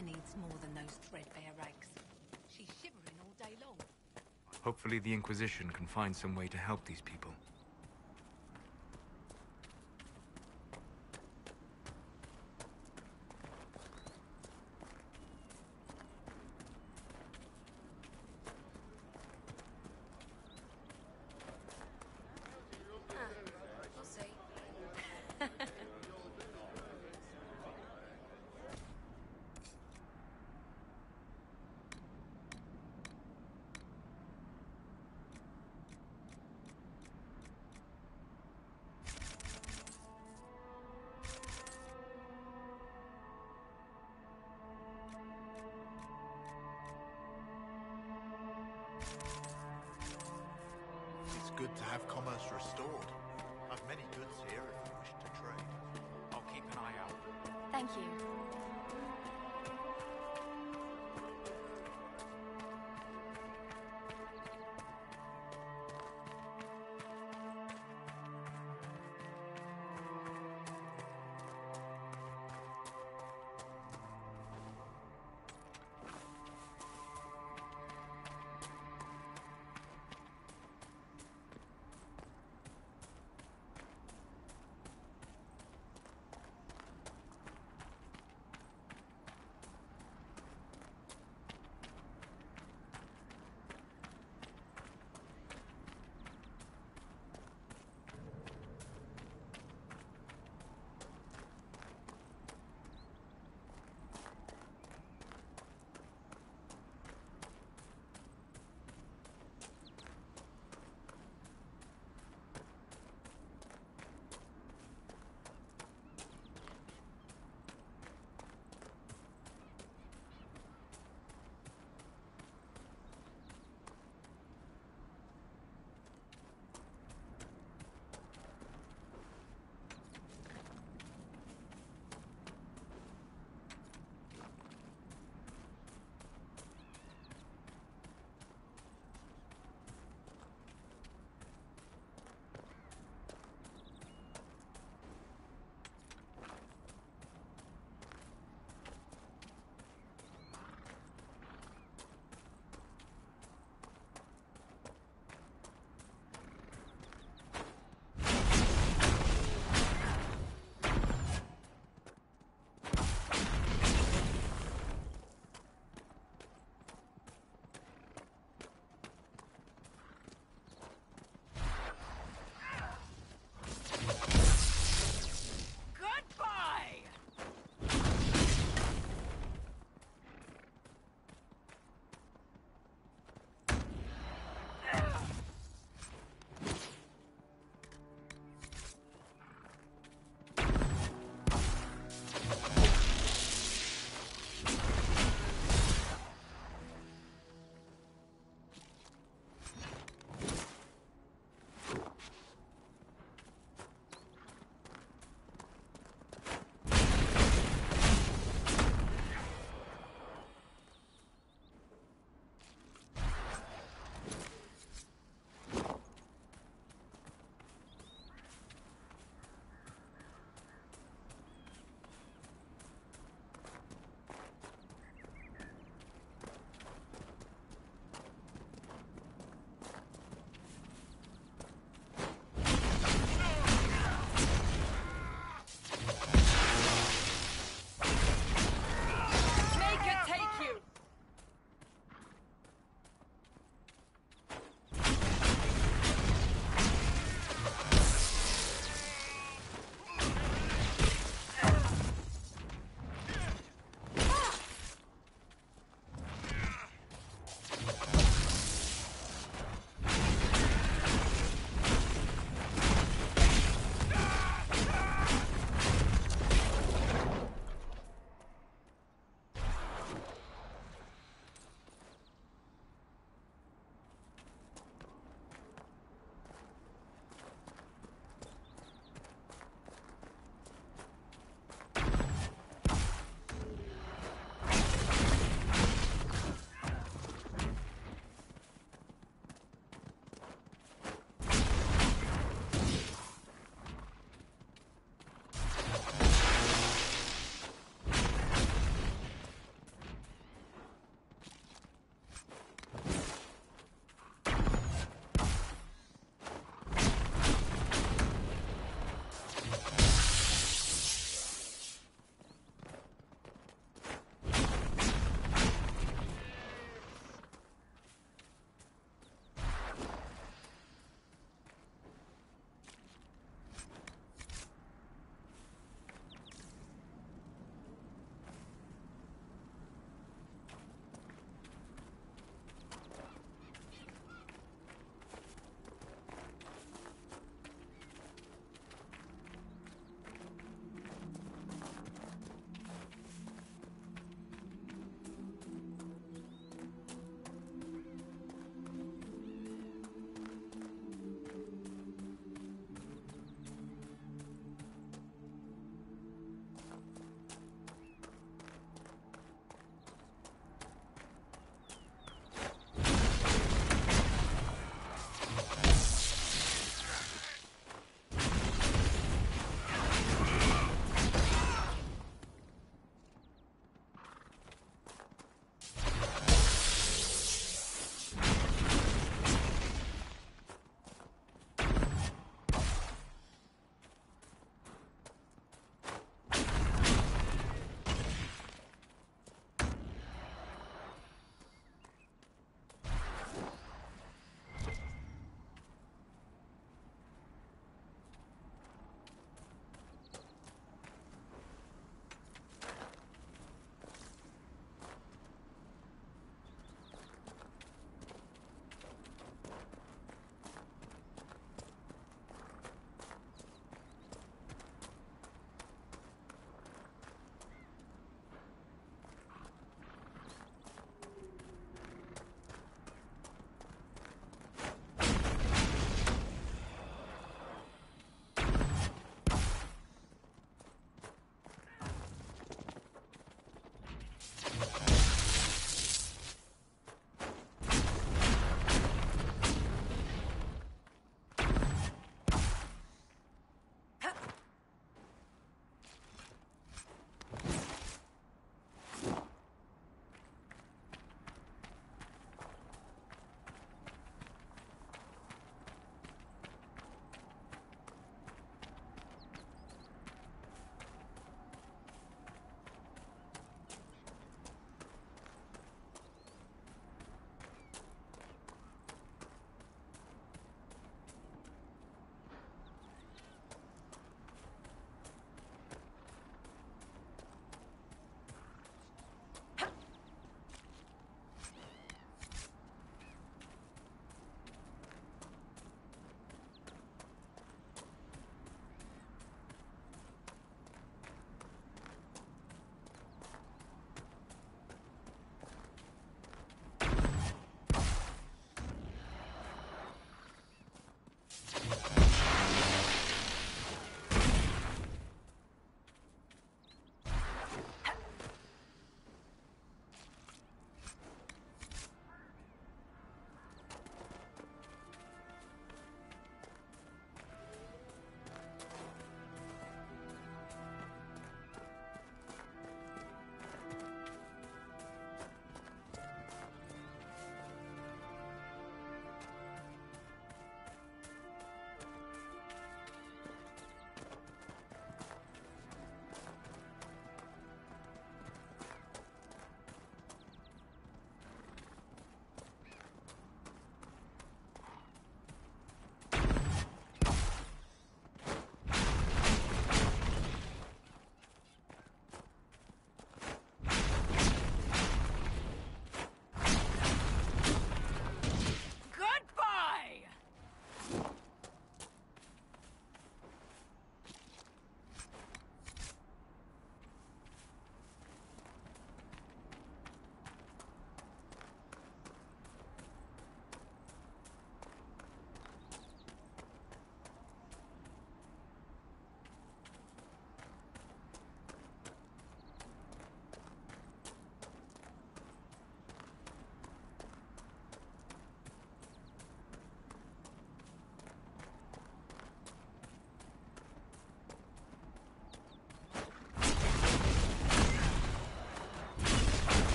Ada needs more than those threadbare rags. She's shivering all day long. Hopefully the Inquisition can find some way to help these people. We'll see. It's good to have commerce restored. I've many goods here if you wish to trade. I'll keep an eye out. Thank you.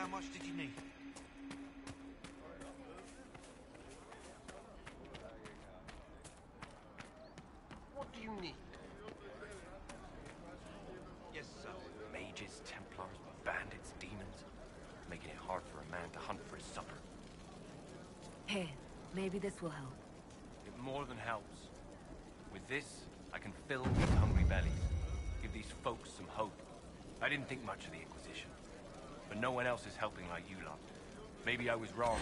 How much did you need? What do you need? Yes, sir. Mages, Templars, bandits, demons. Making it hard for a man to hunt for his supper. Here, maybe this will help. It more than helps. With this, I can fill these hungry bellies. Give these folks some hope. I didn't think much of the Inquisition. But no one else is helping like you lot. Maybe I was wrong.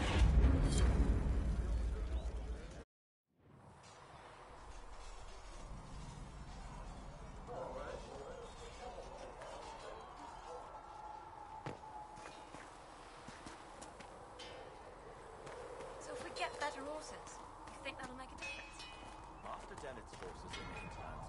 So if we get better horses, you think that'll make a difference? Master Dennett's forces in the hinterlands.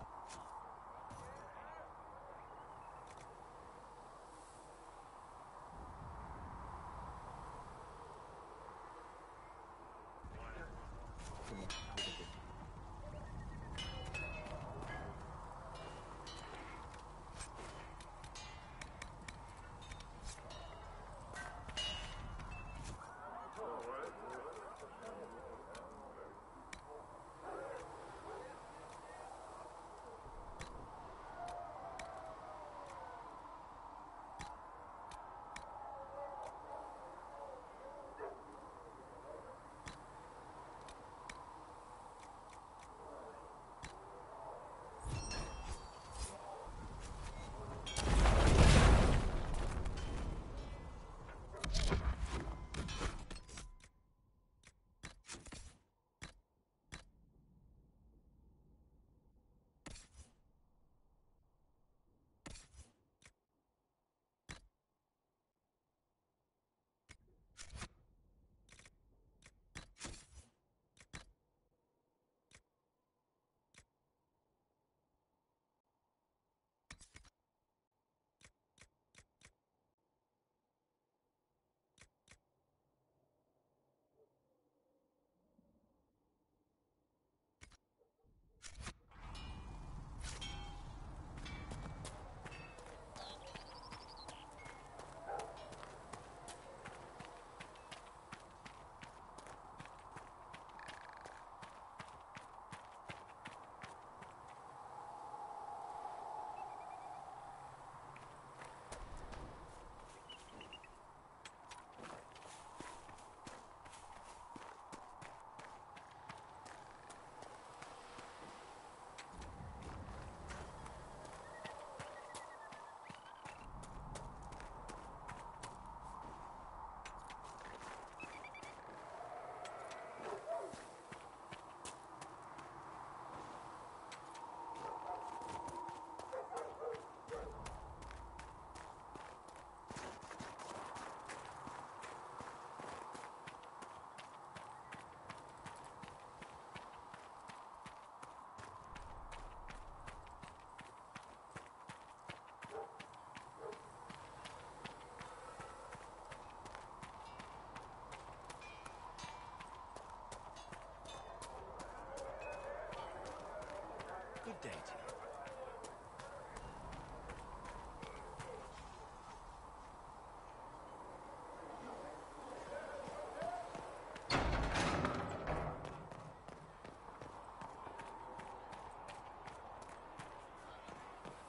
Good day to you.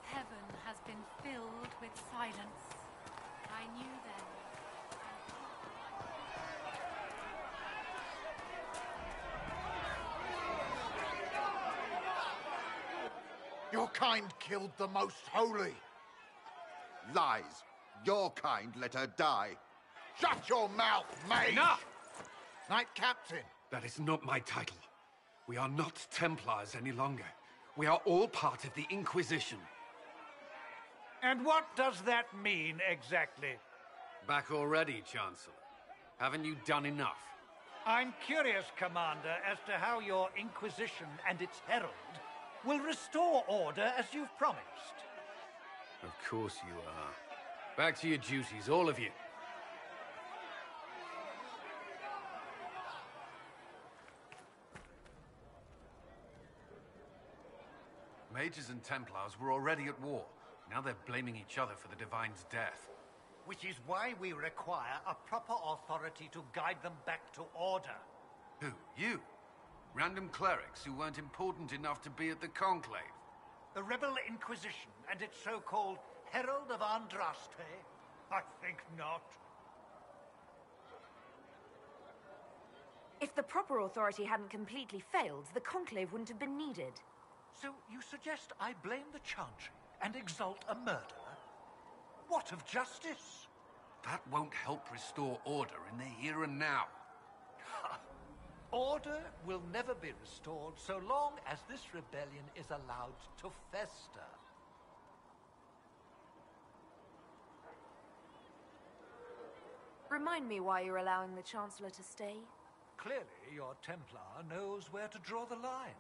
Heaven has been filled with silence. I knew then. Your kind killed the most holy. Lies. Your kind let her die. Shut your mouth, mate! Enough! Knight Captain. That is not my title. We are not Templars any longer. We are all part of the Inquisition. And what does that mean, exactly? Back already, Chancellor. Haven't you done enough? I'm curious, Commander, as to how your Inquisition and its herald will restore order as you've promised. Of course you are. Back to your duties, all of you. Mages and Templars were already at war. Now they're blaming each other for the Divine's death. Which is why we require a proper authority to guide them back to order. Who? You? Random clerics who weren't important enough to be at the Conclave? The Rebel Inquisition and its so-called Herald of Andraste? I think not. If the proper authority hadn't completely failed, the Conclave wouldn't have been needed. So you suggest I blame the Chantry and exalt a murderer? What of justice? That won't help restore order in the here and now. Order will never be restored so long as this rebellion is allowed to fester. Remind me why you're allowing the Chancellor to stay? Clearly, your Templar knows where to draw the line.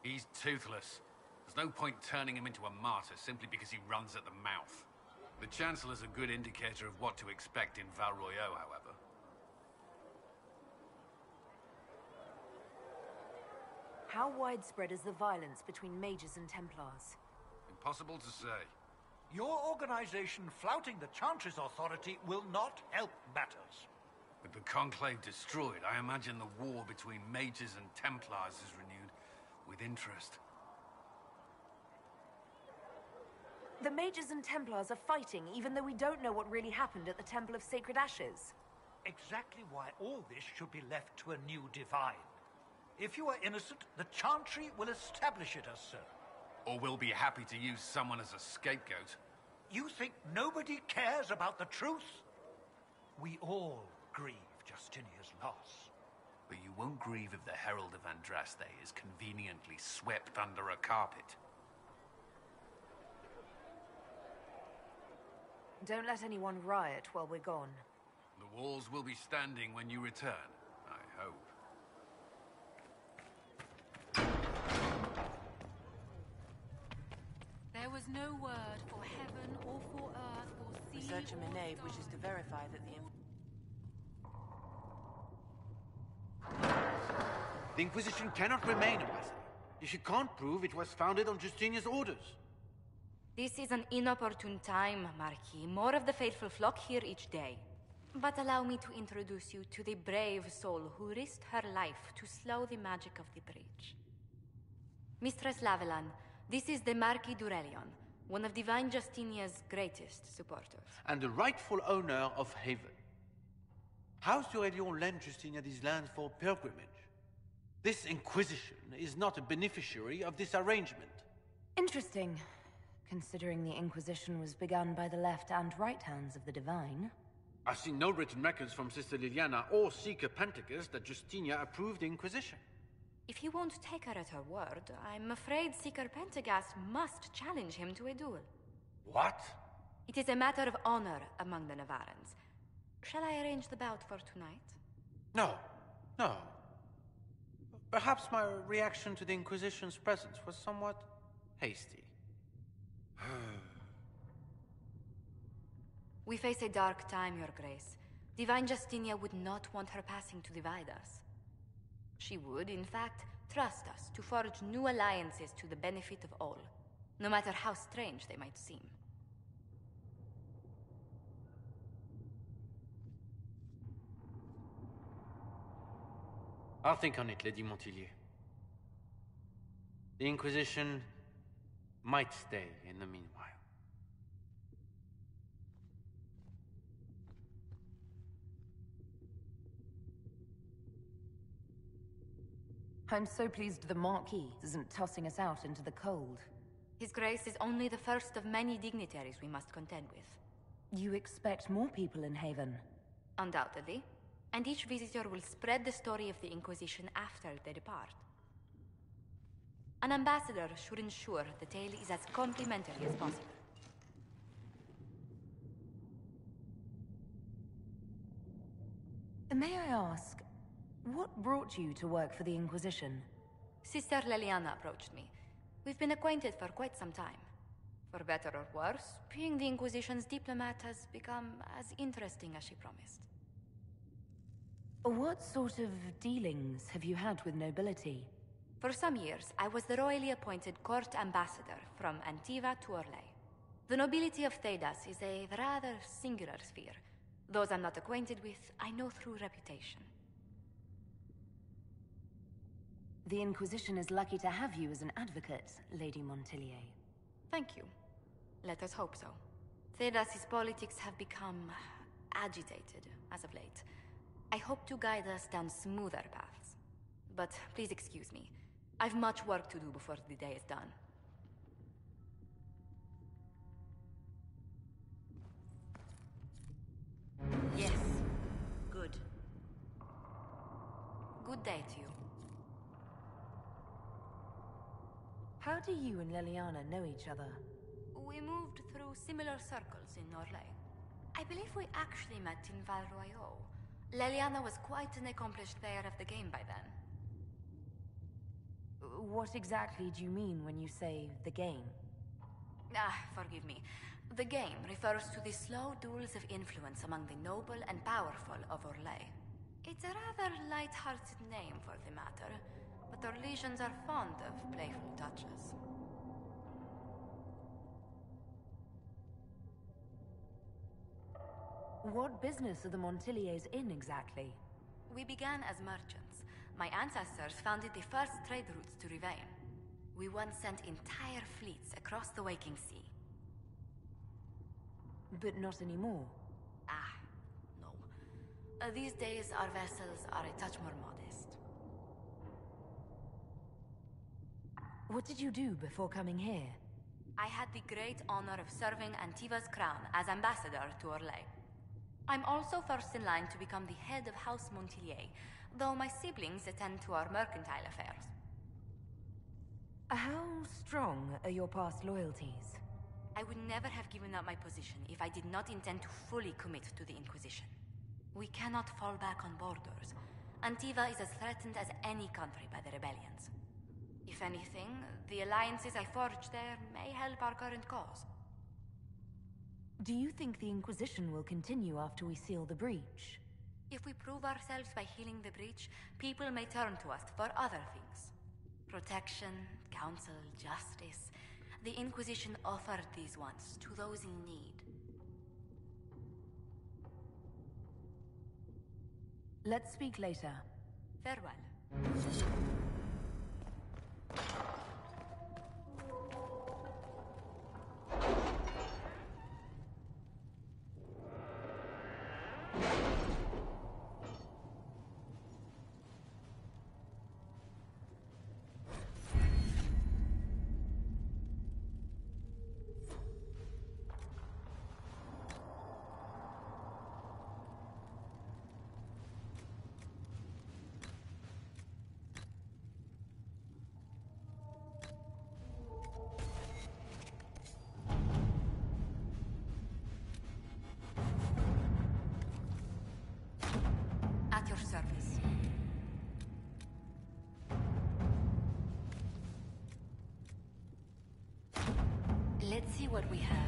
He's toothless. There's no point turning him into a martyr simply because he runs at the mouth. The Chancellor's a good indicator of what to expect in Val Royeaux, however. How widespread is the violence between mages and Templars? Impossible to say. Your organization flouting the Chantry's authority will not help matters. With the Conclave destroyed, I imagine the war between mages and Templars is renewed with interest. The mages and Templars are fighting, even though we don't know what really happened at the Temple of Sacred Ashes. Exactly why all this should be left to a new divine. If you are innocent, the Chantry will establish it as so. Or we'll be happy to use someone as a scapegoat. You think nobody cares about the truth? We all grieve Justinia's loss. But you won't grieve if the Herald of Andraste is conveniently swept under a carpet. Don't let anyone riot while we're gone. The walls will be standing when you return, I hope. There was no word for heaven or for earth or sea. Researcher or Minave star. wishes to verify that The Inquisition cannot remain, Ambassador. If you can't prove it was founded on Justinia's orders. This is an inopportune time, Marquis. More of the faithful flock here each day. But allow me to introduce you to the brave soul who risked her life to slow the magic of the breach. Mistress Lavelan, this is the Marquis d'Aurelion, one of Divine Justinia's greatest supporters. And the rightful owner of Haven. House d'Aurelion lent Justinia these lands for pilgrimage. This Inquisition is not a beneficiary of this arrangement. Interesting, considering the Inquisition was begun by the left and right hands of the Divine. I've seen no written records from Sister Liliana or Seeker Pentagus that Justinia approved the Inquisition. If you won't take her at her word, I'm afraid Seeker Pentagast must challenge him to a duel. What? It is a matter of honor among the Navarrans. Shall I arrange the bout for tonight? No. Perhaps my reaction to the Inquisition's presence was somewhat hasty. We face a dark time, Your Grace. Divine Justinia would not want her passing to divide us. She would, in fact, trust us to forge new alliances to the benefit of all, no matter how strange they might seem. I'll think on it, Lady Montillier. The Inquisition might stay in the meanwhile. I'm so pleased the Marquis isn't tossing us out into the cold. His Grace is only the first of many dignitaries we must contend with. You expect more people in Haven? Undoubtedly. And each visitor will spread the story of the Inquisition after they depart. An ambassador should ensure the tale is as complimentary as possible. May I ask, what brought you to work for the Inquisition? Sister Liliana approached me. We've been acquainted for quite some time. For better or worse, being the Inquisition's diplomat has become as interesting as she promised. What sort of dealings have you had with nobility? For some years, I was the royally appointed court ambassador from Antiva to Orlais. The nobility of Thedas is a rather singular sphere. Those I'm not acquainted with, I know through reputation. The Inquisition is lucky to have you as an advocate, Lady Montillier. Thank you. Let us hope so. Thedas' politics have become agitated as of late. I hope to guide us down smoother paths. But please excuse me. I've much work to do before the day is done. Yes. Good. Good day to you. How do you and Leliana know each other? We moved through similar circles in Orlais. I believe we actually met in Val Royeaux. Leliana was quite an accomplished player of the game by then. What exactly do you mean when you say the game? Forgive me. The game refers to the slow duels of influence among the noble and powerful of Orlais. It's a rather light-hearted name for the matter, but Orlesians are fond of playful touches. What business are the Montilliers in exactly? We began as merchants. My ancestors founded the first trade routes to Rivain. We once sent entire fleets across the Waking Sea. But not anymore. No. These days, our vessels are a touch more modest. What did you do before coming here? I had the great honor of serving Antiva's crown as ambassador to Orlais. I'm also first in line to become the head of House Montillier, though my siblings attend to our mercantile affairs. How strong are your past loyalties? I would never have given up my position if I did not intend to fully commit to the Inquisition. We cannot fall back on borders. Antiva is as threatened as any country by the rebellions. If anything, the alliances I forged there may help our current cause. Do you think the Inquisition will continue after we seal the breach? If we prove ourselves by healing the breach, people may turn to us for other things. Protection, counsel, justice. The Inquisition offered these once to those in need. Let's speak later. Farewell. At your service. Let's see what we have.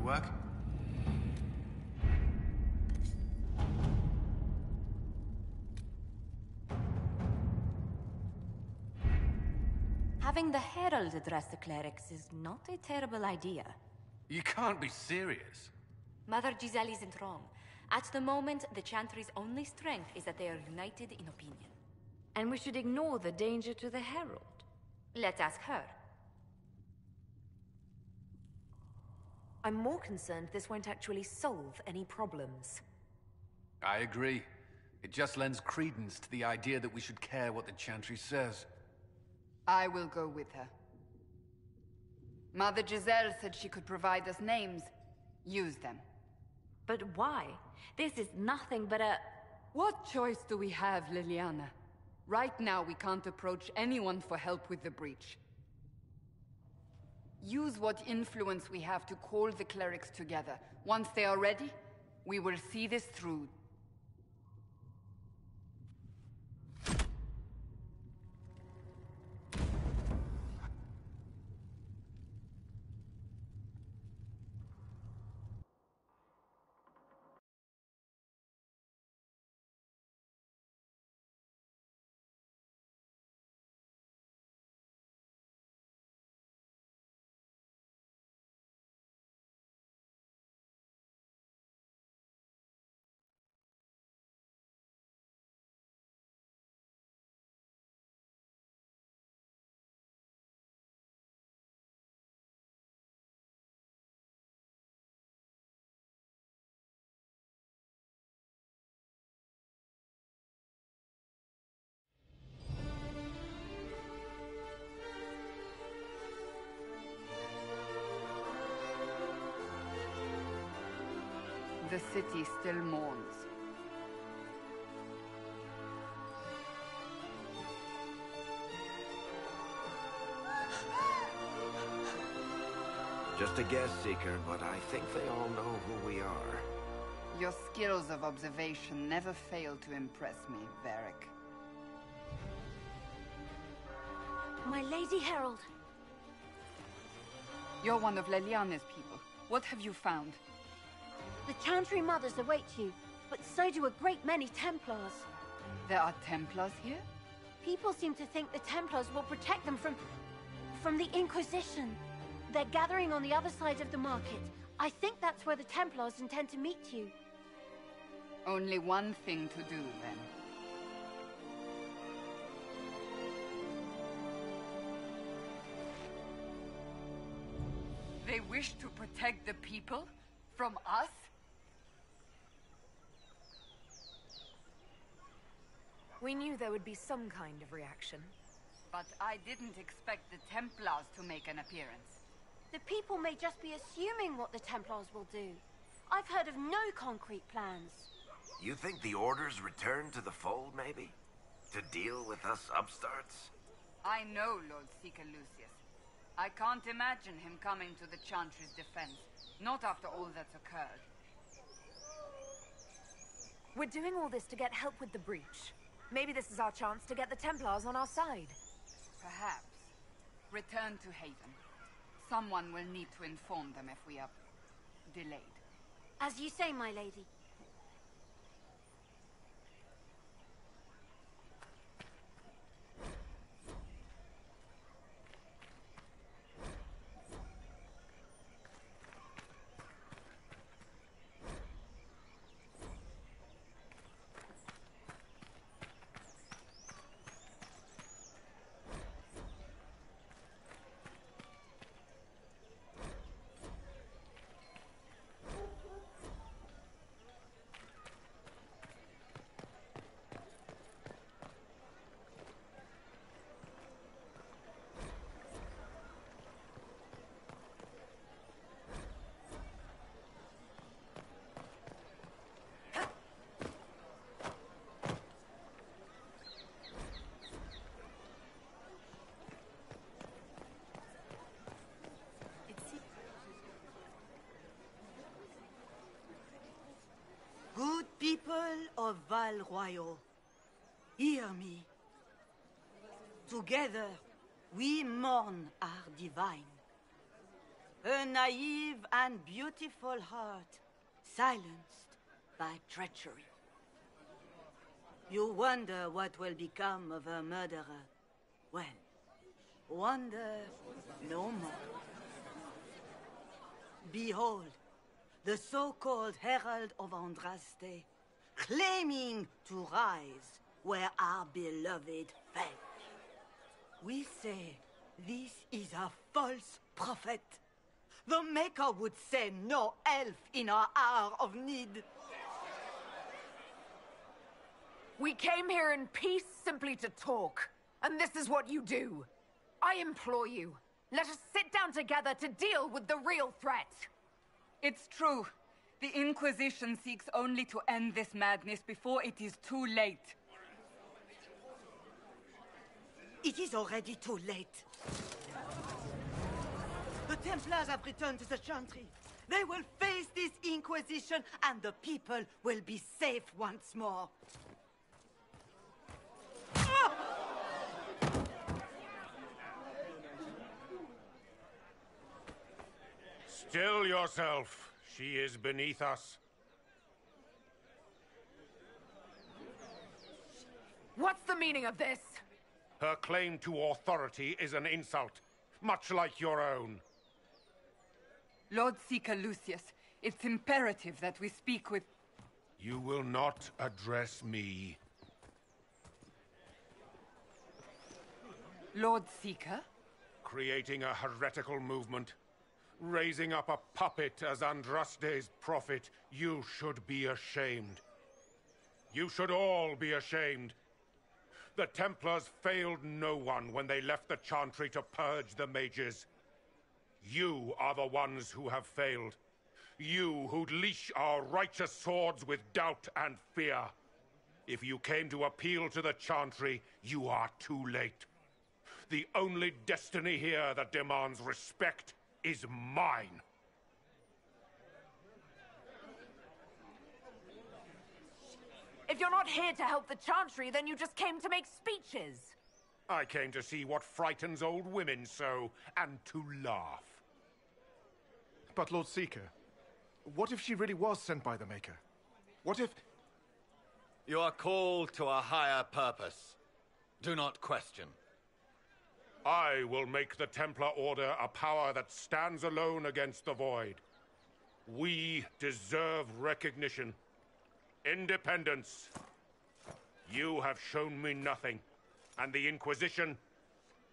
Work? Having the Herald address the clerics is not a terrible idea. You can't be serious. Mother Giselle isn't wrong. At the moment, the Chantry's only strength is that they are united in opinion. And we should ignore the danger to the Herald. Let's ask her. I'm more concerned this won't actually solve any problems. I agree. It just lends credence to the idea that we should care what the Chantry says. I will go with her. Mother Giselle said she could provide us names. Use them. But why? This is nothing but a... What choice do we have, Liliana? Right now we can't approach anyone for help with the breach. Use what influence we have to call the clerics together. Once they are ready, we will see this through. The city still mourns. Just a guess, Seeker, but I think they all know who we are. Your skills of observation never fail to impress me, Varric. My Lady Herald. You're one of Leliana's people. What have you found? The Chantry Mothers await you, but so do a great many Templars. There are Templars here? People seem to think the Templars will protect them from the Inquisition. They're gathering on the other side of the market. I think that's where the Templars intend to meet you. Only one thing to do, then. They wish to protect the people? From us? We knew there would be some kind of reaction. But I didn't expect the Templars to make an appearance. The people may just be assuming what the Templars will do. I've heard of no concrete plans. You think the Order's return to the fold, maybe? To deal with us upstarts? I know Lord Seeker Lucius. I can't imagine him coming to the Chantry's defense. Not after all that's occurred. We're doing all this to get help with the breach. Maybe this is our chance to get the Templars on our side. Perhaps. Return to Haven. Someone will need to inform them if we are delayed. As you say, my lady. Good people of Val Royal, hear me. Together, we mourn our divine. A naive and beautiful heart, silenced by treachery. You wonder what will become of a murderer. Well, wonder no more. Behold, the so-called Herald of Andraste, claiming to rise where our beloved fell. We say this is a false prophet. The Maker would send no elf in our hour of need. We came here in peace simply to talk, and this is what you do. I implore you, let us sit down together to deal with the real threat. It's true. The Inquisition seeks only to end this madness before it is too late. It is already too late. The Templars have returned to the Chantry. They will face this Inquisition, and the people will be safe once more. Still yourself. She is beneath us. What's the meaning of this? Her claim to authority is an insult, much like your own. Lord Seeker Lucius, it's imperative that we speak with... You will not address me. Lord Seeker? Creating a heretical movement. Raising up a puppet as Andraste's prophet. You should be ashamed. You should all be ashamed. The Templars failed no one when they left the Chantry to purge the mages. You are the ones who have failed. You who'd leash our righteous swords with doubt and fear. If you came to appeal to the Chantry, you are too late. The only destiny here that demands respect is mine. If you're not here to help the Chantry, then you just came to make speeches. I came to see what frightens old women so, and to laugh. But Lord Seeker, what if she really was sent by the Maker? What if... You are called to a higher purpose. Do not question. I will make the Templar Order a power that stands alone against the Void. We deserve recognition. Independence. You have shown me nothing, and the Inquisition,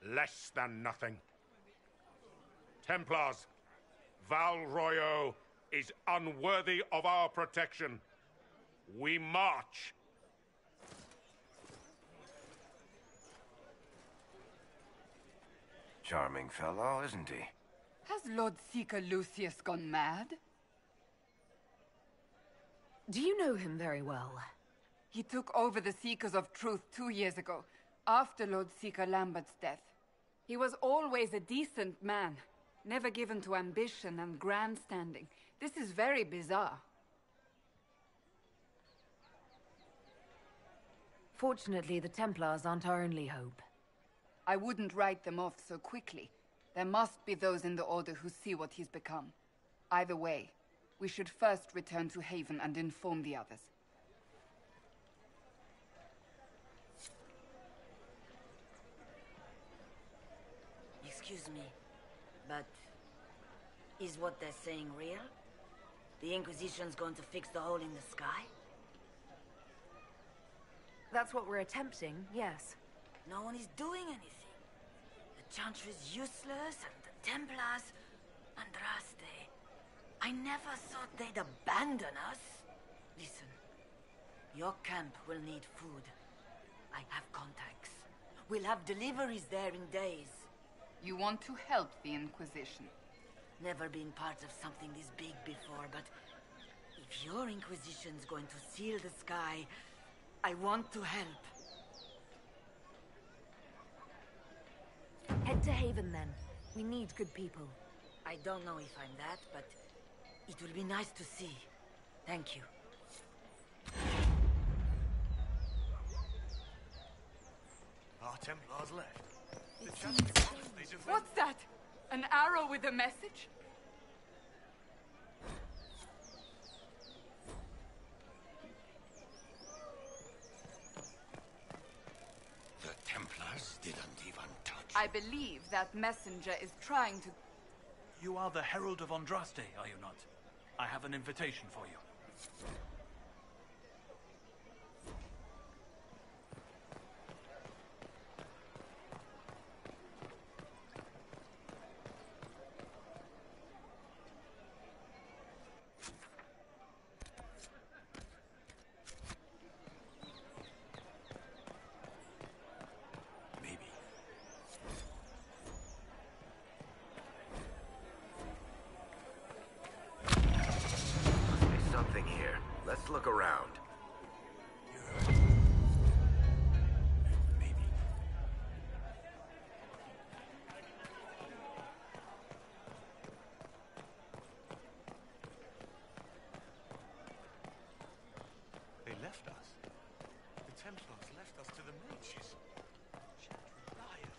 less than nothing. Templars, Val Royeaux is unworthy of our protection. We march. Charming fellow, isn't he? Has Lord Seeker Lucius gone mad? Do you know him very well? He took over the Seekers of Truth 2 years ago, after Lord Seeker Lambert's death. He was always a decent man, never given to ambition and grandstanding. This is very bizarre. Fortunately, the Templars aren't our only hope. I wouldn't write them off so quickly. There must be those in the Order who see what he's become. Either way, we should first return to Haven and inform the others. Excuse me, but is what they're saying real? The Inquisition's going to fix the hole in the sky? That's what we're attempting, yes. No one is doing anything. The Chantry's useless, and the Templars... Andraste. I never thought they'd abandon us. Listen, your camp will need food. I have contacts. We'll have deliveries there in days. You want to help the Inquisition? Never been part of something this big before, but if your Inquisition's going to seal the sky, I want to help. Head to Haven, then. We need good people. I don't know if I'm that, but it will be nice to see. Thank you. Our Templars left. What's that? An arrow with a message? The Templars didn't even touch. I believe that messenger is trying to... You are the Herald of Andraste, are you not? I have an invitation for you. Something here. Let's look around. Templars left us to the mages. Liars.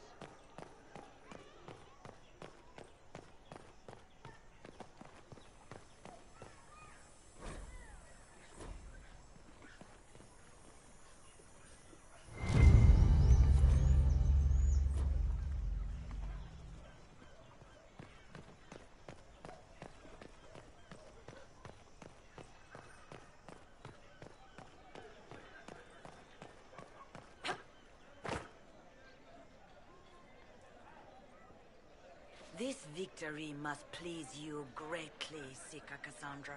This victory must please you greatly, Seeker Cassandra.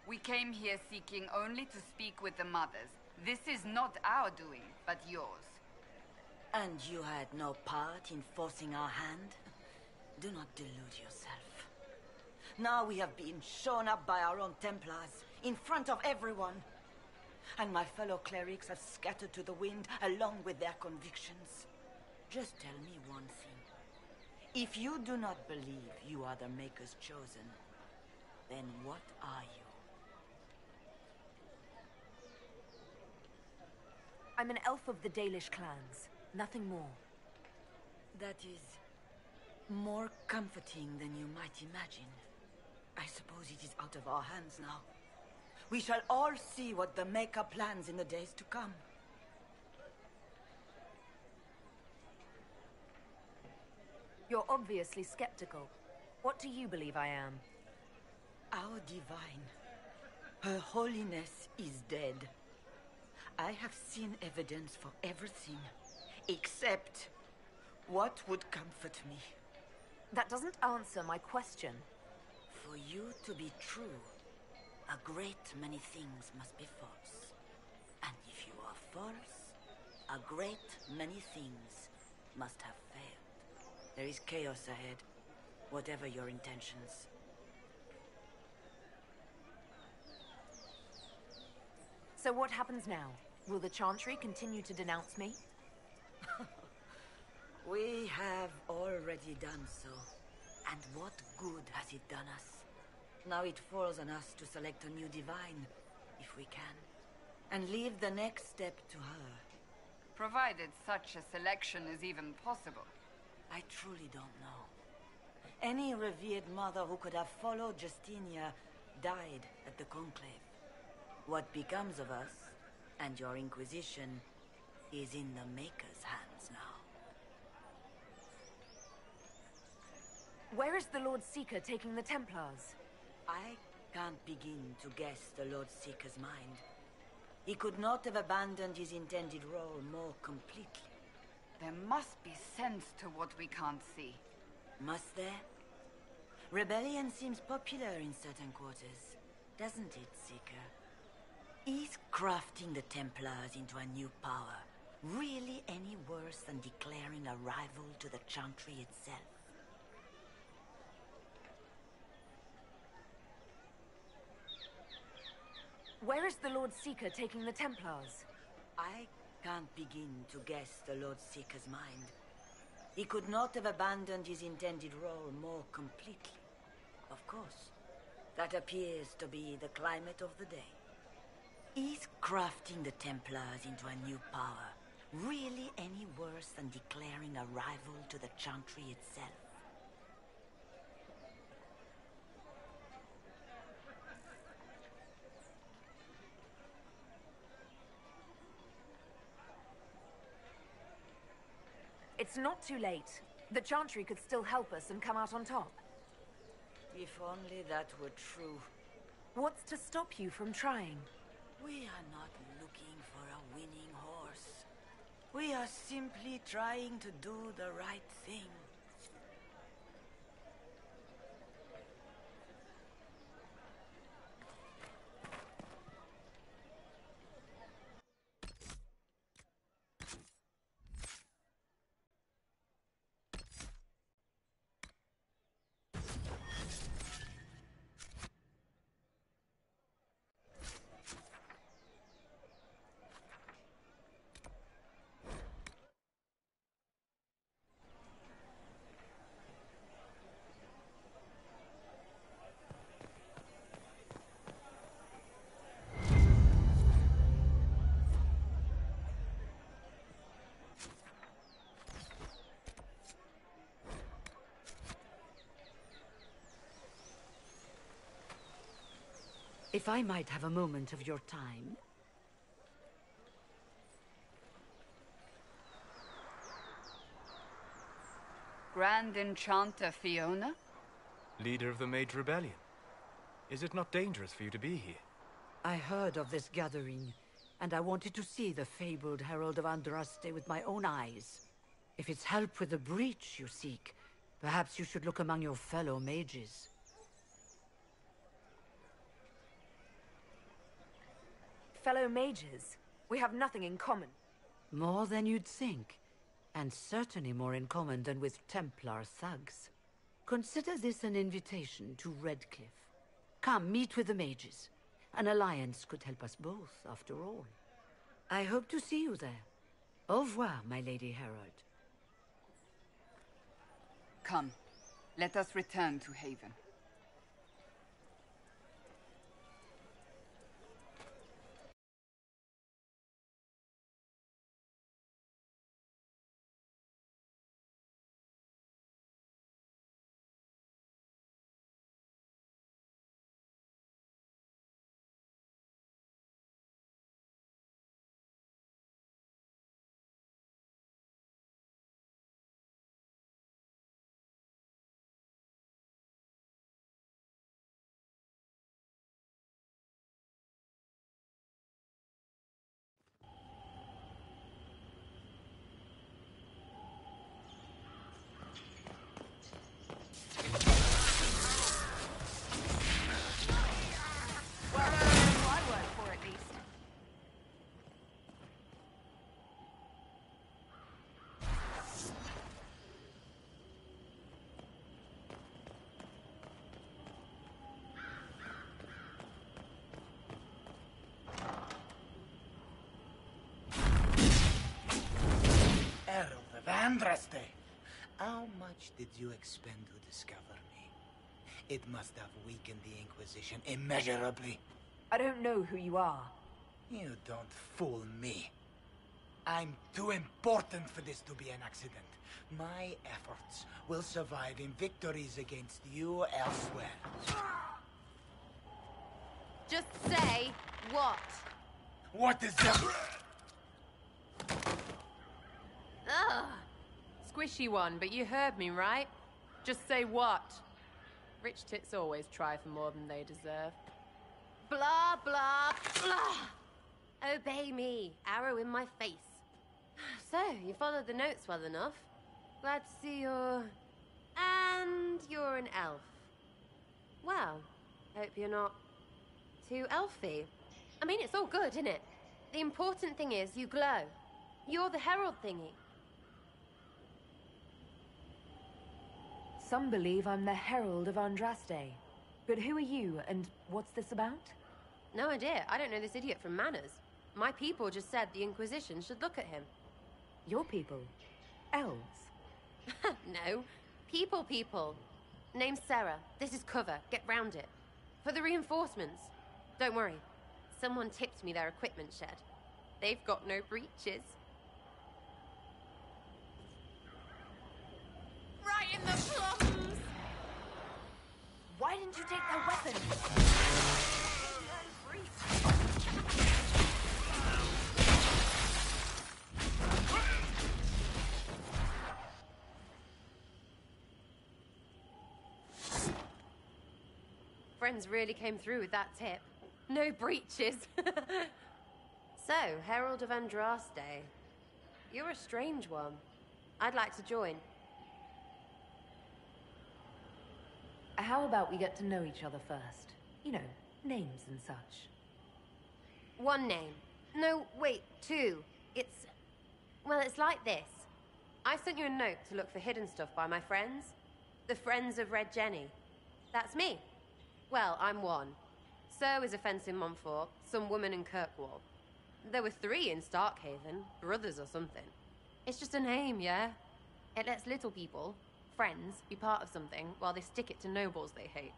We came here seeking only to speak with the mothers. This is not our doing, but yours. And you had no part in forcing our hand? Do not delude yourself. Now we have been shown up by our own Templars, in front of everyone. And my fellow clerics have scattered to the wind along with their convictions. Just tell me one thing. If you do not believe you are the Maker's chosen, then what are you? I'm an elf of the Dalish clans. Nothing more. That is more comforting than you might imagine. I suppose it is out of our hands now. We shall all see what the Maker plans in the days to come. You're obviously skeptical. What do you believe I am? Our divine, Her Holiness is dead. I have seen evidence for everything, except what would comfort me. That doesn't answer my question. For you to be true, a great many things must be false. And if you are false, a great many things must have failed. There is chaos ahead, whatever your intentions. So what happens now? Will the Chantry continue to denounce me? We have already done so. And what good has it done us? Now it falls on us to select a new divine, if we can. And leave the next step to her. Provided such a selection is even possible. I truly don't know. Any revered mother who could have followed Justinia died at the Conclave. What becomes of us, and your Inquisition, is in the Maker's hands now. Where is the Lord Seeker taking the Templars? I can't begin to guess the Lord Seeker's mind. He could not have abandoned his intended role more completely. There must be sense to what we can't see. Must there? Rebellion seems popular in certain quarters, doesn't it, Seeker? Is crafting the Templars into a new power really any worse than declaring a rival to the Chantry itself? Where is the Lord Seeker taking the Templars? I can't begin to guess the Lord Seeker's mind. He could not have abandoned his intended role more completely. Of course, that appears to be the climate of the day. Is crafting the Templars into a new power really any worse than declaring a rival to the Chantry itself? It's not too late. The Chantry could still help us and come out on top. If only that were true. What's to stop you from trying? We are not looking for a winning horse. We are simply trying to do the right thing. If I might have a moment of your time. Grand Enchanter Fiona? Leader of the Mage Rebellion. Is it not dangerous for you to be here? I heard of this gathering, and I wanted to see the fabled Herald of Andraste with my own eyes. If it's help with the breach you seek, perhaps you should look among your fellow mages. Fellow mages? We have nothing in common. More than you'd think, and certainly more in common than with Templar thugs. Consider this an invitation to Redcliffe. Come, meet with the mages. An alliance could help us both, after all. I hope to see you there. Au revoir, my Lady Herald. Come, let us return to Haven. Herald of Andraste! How much did you expend to discover me? It must have weakened the Inquisition immeasurably. I don't know who you are. You don't fool me. I'm too important for this to be an accident. My efforts will survive in victories against you elsewhere. Just say what? What is that? Ugh. Squishy one, but you heard me, right? Just say what? Rich tits always try for more than they deserve. Blah, blah, blah. Obey me. Arrow in my face. So, you followed the notes well enough. Glad to see you're... And you're an elf. Well, hope you're not too elfy. I mean, it's all good, isn't it? The important thing is you glow. You're the herald thingy. Some believe I'm the Herald of Andraste. But who are you, and what's this about? No idea. I don't know this idiot from Manners. My people just said the Inquisition should look at him. Your people? Elves? No. People. Name's Sarah. This is cover. Get round it. For the reinforcements. Don't worry. Someone tipped me their equipment shed. They've got no breaches. Right in the plums! Why didn't you take their weapons? Friends really came through with that tip. No breaches. So, Herald of Andraste. You're a strange one. I'd like to join. How about we get to know each other first? You know, names and such. One name. No, wait, two. It's... well, it's like this. I sent you a note to look for hidden stuff by my friends. The Friends of Red Jenny. That's me. Well, I'm one. So is a fence in Montfort, some woman in Kirkwall. There were 3 in Starkhaven, brothers or something. It's just a name, yeah? It lets little people, friends, be part of something while they stick it to nobles they hate.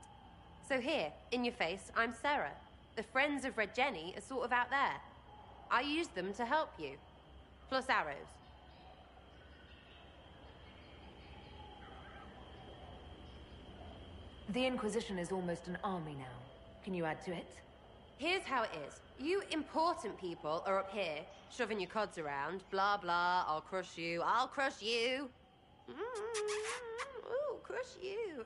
So here, in your face, I'm Sarah. The Friends of Red Jenny are sort of out there. I used them to help you. Plus arrows. The Inquisition is almost an army now. Can you add to it? Here's how it is. You important people are up here, shoving your cods around. Blah, blah, I'll crush you, I'll crush you. Ooh, crush you.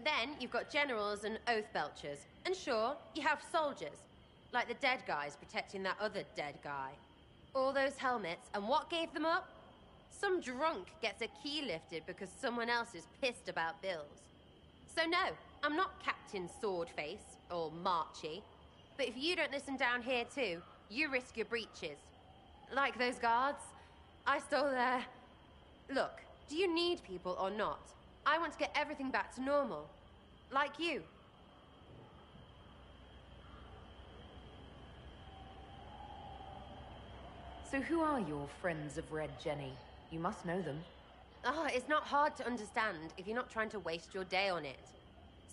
Then you've got generals and oath belchers. And sure, you have soldiers. Like the dead guys protecting that other dead guy. All those helmets, and what gave them up? Some drunk gets a key lifted because someone else is pissed about bills. So no, I'm not Captain Swordface, or Marchy. But if you don't listen down here too, you risk your breeches. Like those guards, I stole their... Look, do you need people or not? I want to get everything back to normal. Like you. So who are your friends of Red Jenny? You must know them. Oh, it's not hard to understand if you're not trying to waste your day on it.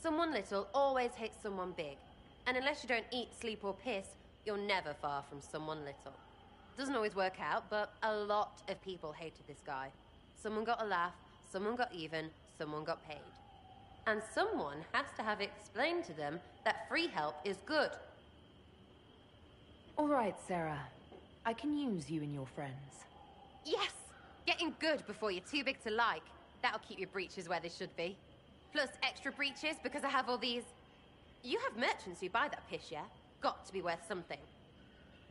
Someone little always hates someone big. And unless you don't eat, sleep, or piss, you're never far from someone little. Doesn't always work out, but a lot of people hated this guy. Someone got a laugh, someone got even, someone got paid. And someone has to have explained to them that free help is good. All right, Sarah. I can use you and your friends. Yes! Getting good before you're too big to like. That'll keep your breeches where they should be. Plus extra breeches because I have all these... You have merchants who buy that piss, yeah? Got to be worth something.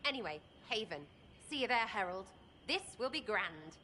Anyway, Haven. See you there, Herald. This will be grand.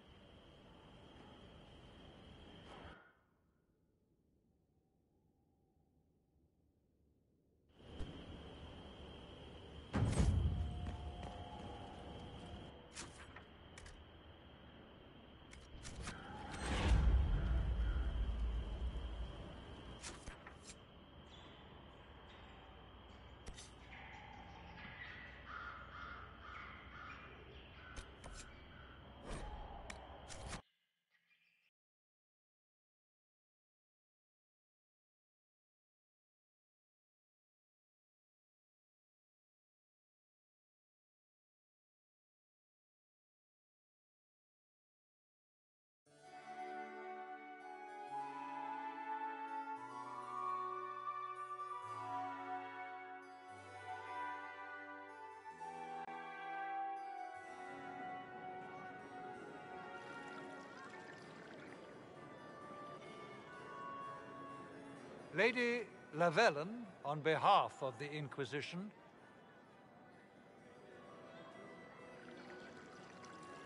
Lady Lavellen, on behalf of the Inquisition.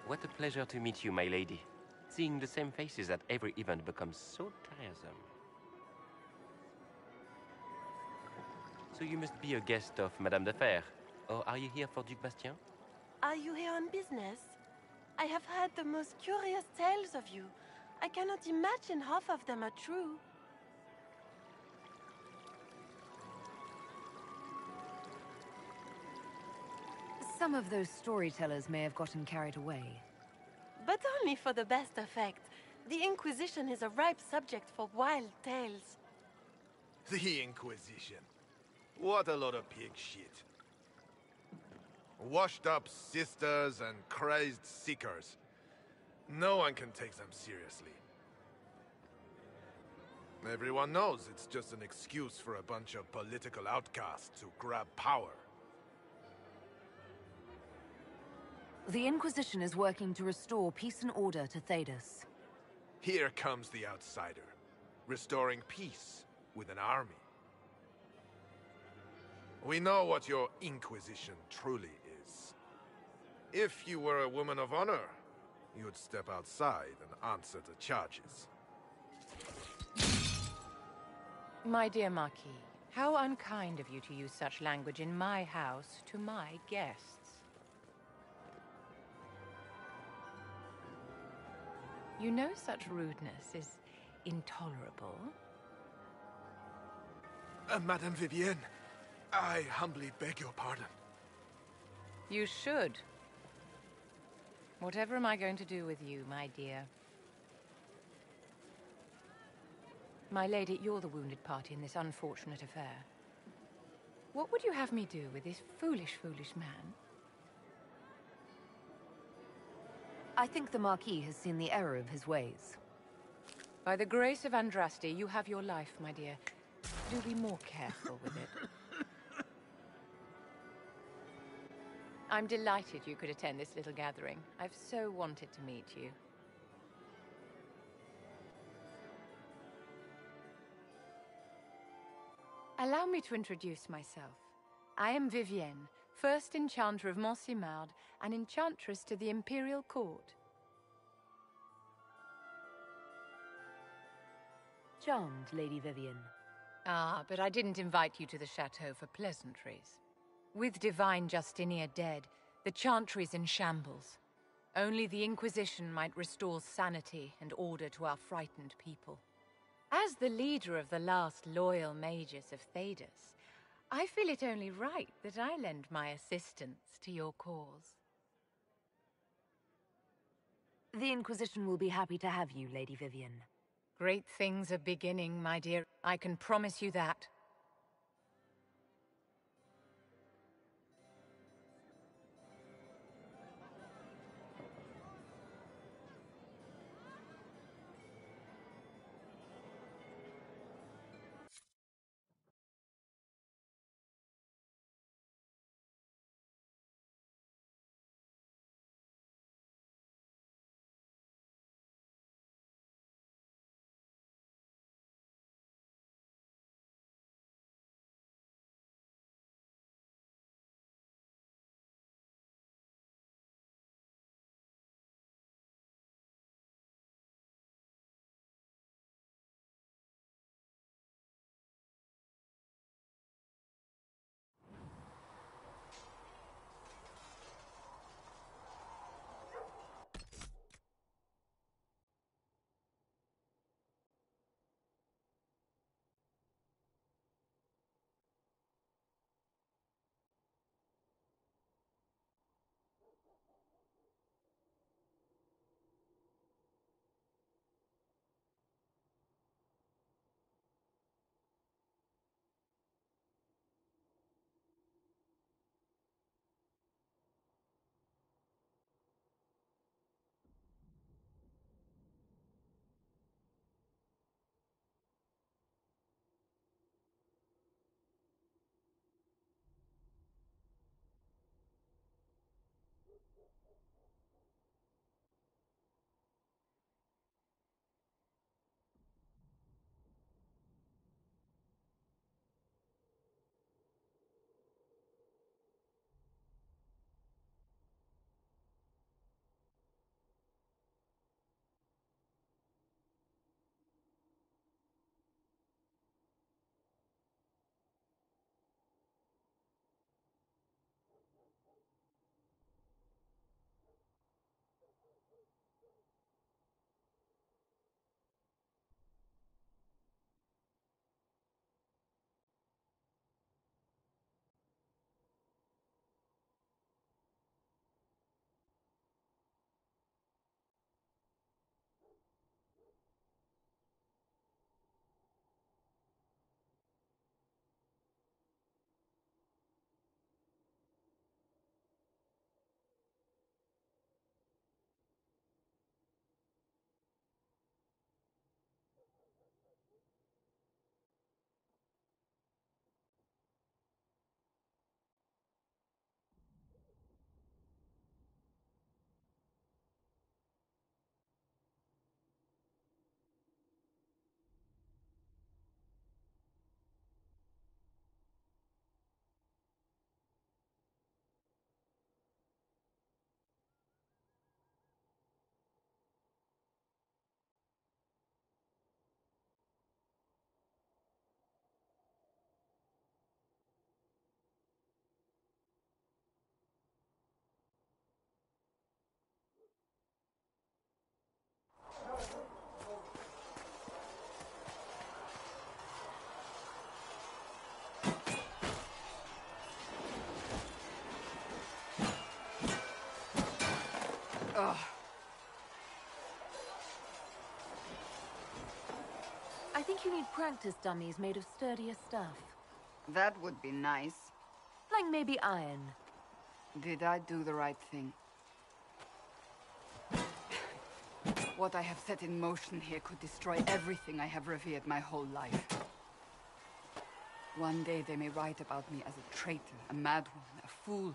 What a pleasure to meet you, my lady. Seeing the same faces at every event becomes so tiresome. So you must be a guest of Madame de Fer, or are you here for Duc Bastien? Are you here on business? I have heard the most curious tales of you. I cannot imagine half of them are true. Some of those storytellers may have gotten carried away. But only for the best effect. The Inquisition is a ripe subject for wild tales. The Inquisition. What a lot of pig shit. Washed up sisters and crazed seekers. No one can take them seriously. Everyone knows it's just an excuse for a bunch of political outcasts to grab power. The Inquisition is working to restore peace and order to Thedas. Here comes the outsider, restoring peace with an army. We know what your Inquisition truly is. If you were a woman of honor, you'd step outside and answer the charges. My dear Marquis, how unkind of you to use such language in my house to my guests. You know such rudeness is intolerable. Madame Vivienne, I humbly beg your pardon. You should. Whatever am I going to do with you, my dear? My lady, you're the wounded party in this unfortunate affair. What would you have me do with this foolish, foolish man? I think the Marquis has seen the error of his ways. By the grace of Andraste, you have your life, my dear. Do be more careful with it. I'm delighted you could attend this little gathering. I've so wanted to meet you. Allow me to introduce myself. I am Vivienne, first Enchanter of Montsimard and Enchantress to the Imperial Court. Charmed, Lady Vivienne. Ah, but I didn't invite you to the chateau for pleasantries. With Divine Justinia dead, the Chantry's in shambles. Only the Inquisition might restore sanity and order to our frightened people. As the leader of the last loyal mages of Thedas, I feel it only right that I lend my assistance to your cause. The Inquisition will be happy to have you, Lady Vivienne. Great things are beginning, my dear. I can promise you that. Ugh. I think you need practice dummies made of sturdier stuff. That would be nice. Like maybe iron. Did I do the right thing? What I have set in motion here could destroy everything I have revered my whole life. One day they may write about me as a traitor, a madwoman, a fool.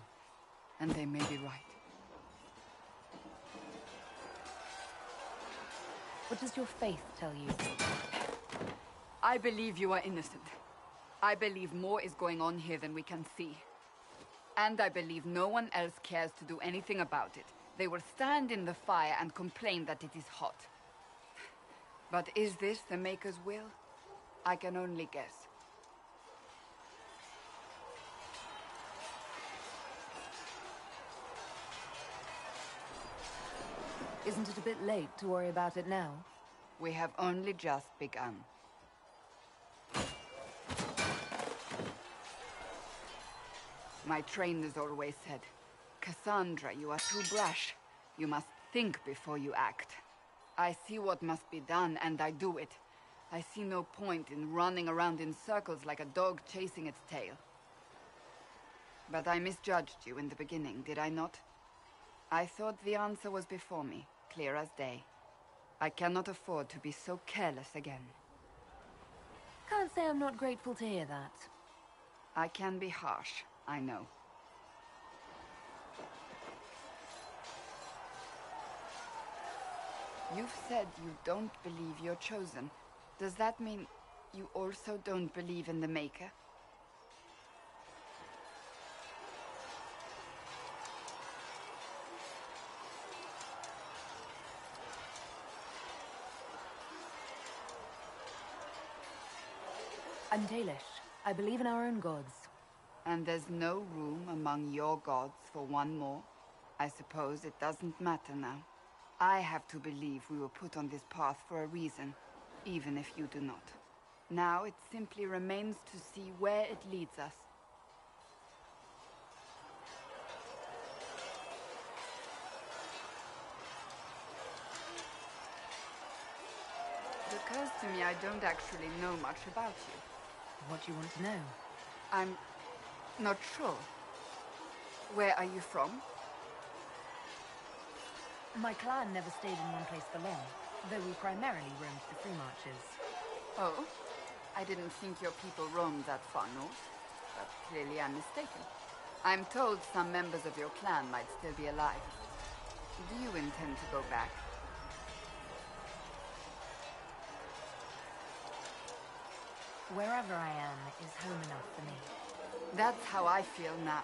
and they may be right. What does your faith tell you? I believe you are innocent. I believe more is going on here than we can see. And I believe no one else cares to do anything about it. They will stand in the fire and complain that it is hot. But is this the Maker's will? I can only guess. Isn't it a bit late to worry about it now? We have only just begun. My trainers always said, Cassandra, you are too brash. You must think before you act. I see what must be done, and I do it. I see no point in running around in circles like a dog chasing its tail. But I misjudged you in the beginning, did I not? I thought the answer was before me, clear as day. I cannot afford to be so careless again. Can't say I'm not grateful to hear that. I can be harsh, I know. You've said you don't believe you're chosen. Does that mean you also don't believe in the Maker? I'm Dalish. I believe in our own gods. And there's no room among your gods for one more? I suppose it doesn't matter now. I have to believe we were put on this path for a reason, even if you do not. Now it simply remains to see where it leads us. It occurs to me I don't actually know much about you. What do you want to know? I'm not sure. Where are you from? My clan never stayed in one place for long, though we primarily roamed the free marches. Oh? I didn't think your people roamed that far north, but clearly I'm mistaken. I'm told some members of your clan might still be alive. Do you intend to go back? Wherever I am is home enough for me. That's how I feel now,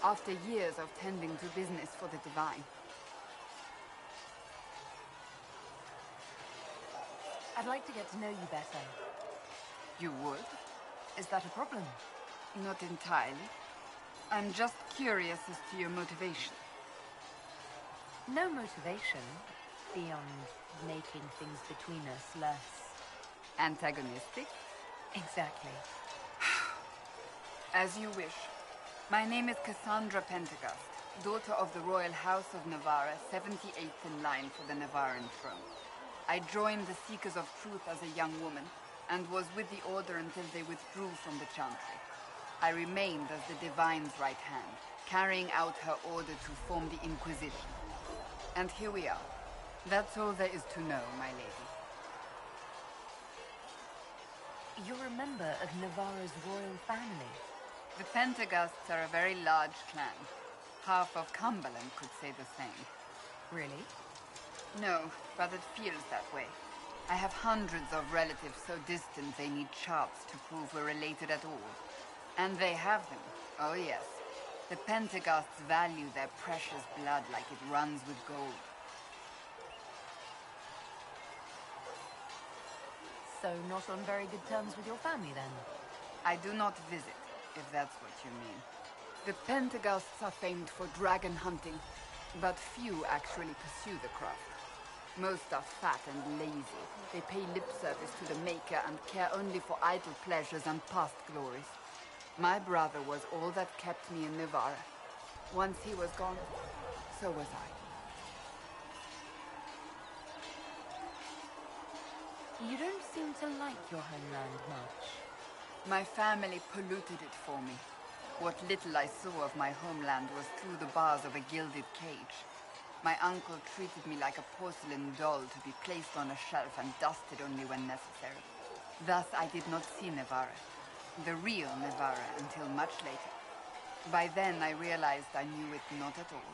after years of tending to business for the Divine. I'd like to get to know you better. You would? Is that a problem? Not entirely. I'm just curious as to your motivation. No motivation, beyond making things between us less... antagonistic? Exactly. As you wish. My name is Cassandra Pentecost, daughter of the Royal House of Navarra, 78th in line for the Navarran throne. I joined the Seekers of Truth as a young woman, and was with the Order until they withdrew from the Chantry. I remained as the Divine's right hand, carrying out her order to form the Inquisition. And here we are. That's all there is to know, my lady. You're a member of Navarra's royal family. The Pentecosts are a very large clan. Half of Cumberland could say the same. Really? No, but it feels that way. I have hundreds of relatives so distant they need charts to prove we're related at all. And they have them. Oh yes. The Pentecosts value their precious blood like it runs with gold. So not on very good terms with your family, then? I do not visit, if that's what you mean. The Pentecosts are famed for dragon hunting, but few actually pursue the craft. Most are fat and lazy. They pay lip service to the Maker and care only for idle pleasures and past glories. My brother was all that kept me in Navarra. Once he was gone, so was I. You don't seem to like your homeland much. My family polluted it for me. What little I saw of my homeland was through the bars of a gilded cage. My uncle treated me like a porcelain doll to be placed on a shelf and dusted only when necessary. Thus I did not see Navarra, the real Navarra, until much later. By then, I realized I knew it not at all.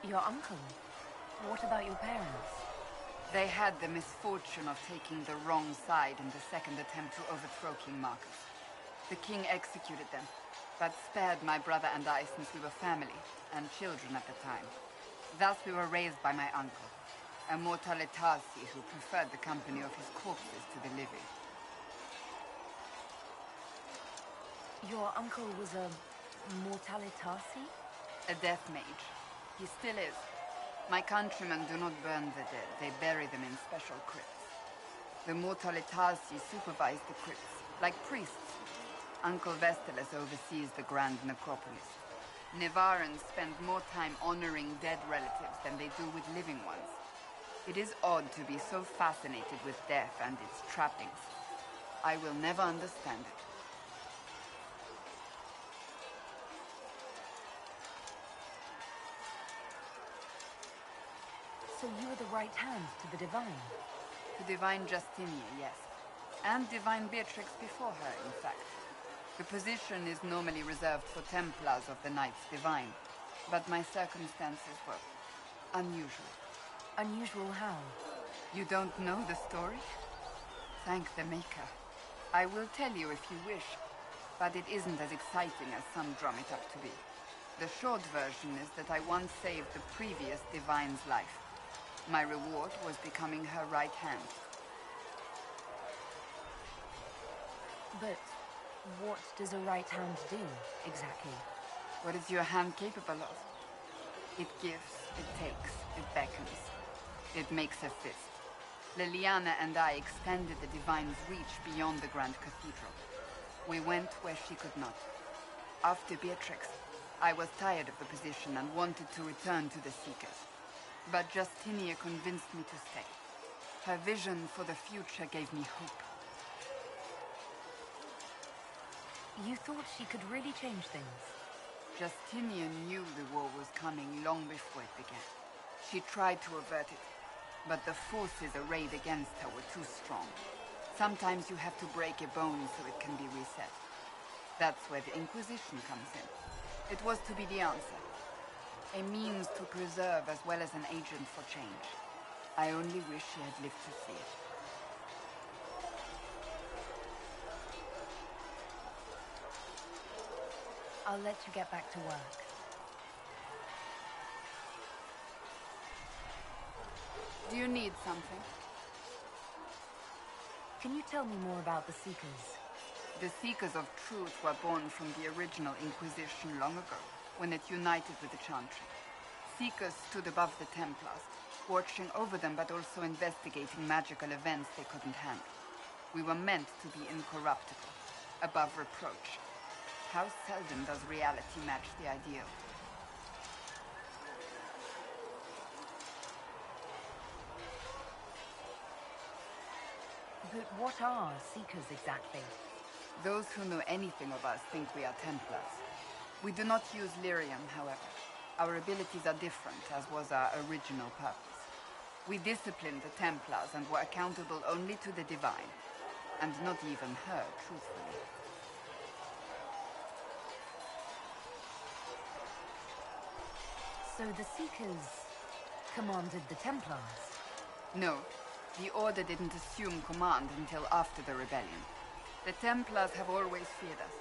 Your uncle? What about your parents? They had the misfortune of taking the wrong side in the second attempt to overthrow King Marcus. The king executed them, but spared my brother and I since we were family, and children at the time. Thus we were raised by my uncle, a Mortalitasi who preferred the company of his corpses to the living. Your uncle was a Mortalitasi? A death mage. He still is. My countrymen do not burn the dead, they bury them in special crypts. The Mortalitasi supervise the crypts, like priests. Uncle Vestalis oversees the grand necropolis. Nevarans spend more time honoring dead relatives than they do with living ones. It is odd to be so fascinated with death and its trappings. I will never understand it. So you were the right hand to the Divine? To Divine Justinia, yes. And Divine Beatrix before her, in fact. The position is normally reserved for Templars of the Knights Divine, but my circumstances were unusual. Unusual how? You don't know the story? Thank the Maker. I will tell you if you wish, but it isn't as exciting as some drum it up to be. The short version is that I once saved the previous Divine's life. My reward was becoming her right hand. But what does a right hand do, exactly? What is your hand capable of? It gives, it takes, it beckons. It makes a fist. Liliana and I extended the Divine's reach beyond the Grand Cathedral. We went where she could not. After Beatrix, I was tired of the position and wanted to return to the Seekers. But Justinia convinced me to stay. Her vision for the future gave me hope. You thought she could really change things? Justinia knew the war was coming long before it began. She tried to avert it, but the forces arrayed against her were too strong. Sometimes you have to break a bone so it can be reset. That's where the Inquisition comes in. It was to be the answer. A means to preserve as well as an agent for change. I only wish she had lived to see it. I'll let you get back to work. Do you need something? Can you tell me more about the Seekers? The Seekers of Truth were born from the original Inquisition long ago, when it united with the Chantry. Seekers stood above the Templars, watching over them but also investigating magical events they couldn't handle. We were meant to be incorruptible, above reproach. How seldom does reality match the ideal? But what are Seekers exactly? Those who know anything of us think we are Templars. We do not use lyrium, however. Our abilities are different, as was our original purpose. We disciplined the Templars and were accountable only to the Divine, and not even her, truthfully. So the Seekers commanded the Templars? No, the Order didn't assume command until after the rebellion. The Templars have always feared us.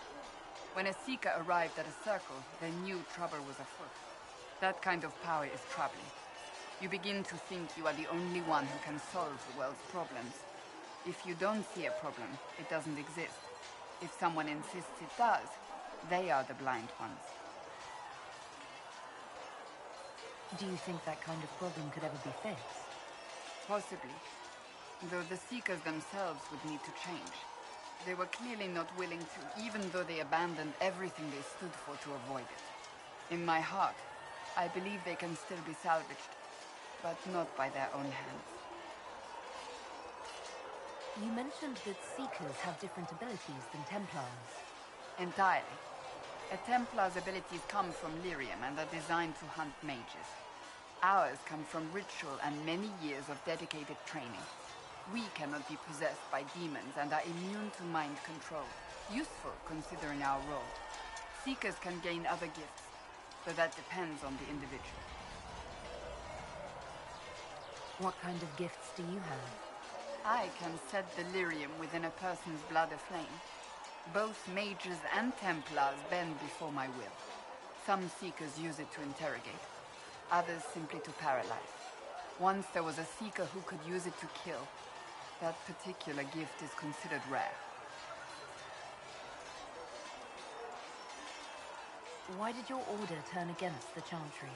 When a Seeker arrived at a circle, they knew trouble was afoot. That kind of power is troubling. You begin to think you are the only one who can solve the world's problems. If you don't see a problem, it doesn't exist. If someone insists it does, they are the blind ones. Do you think that kind of problem could ever be fixed? Possibly. Though the Seekers themselves would need to change. They were clearly not willing to, even though they abandoned everything they stood for to avoid it. In my heart, I believe they can still be salvaged, but not by their own hands. You mentioned that Seekers have different abilities than Templars. Entirely. A Templar's abilities come from lyrium and are designed to hunt mages. Ours come from ritual and many years of dedicated training. We cannot be possessed by demons and are immune to mind control. Useful, considering our role. Seekers can gain other gifts, but that depends on the individual. What kind of gifts do you have? I can set delirium within a person's blood aflame. Both mages and Templars bend before my will. Some Seekers use it to interrogate, others simply to paralyze. Once there was a Seeker who could use it to kill. That particular gift is considered rare. Why did your order turn against the Chantry?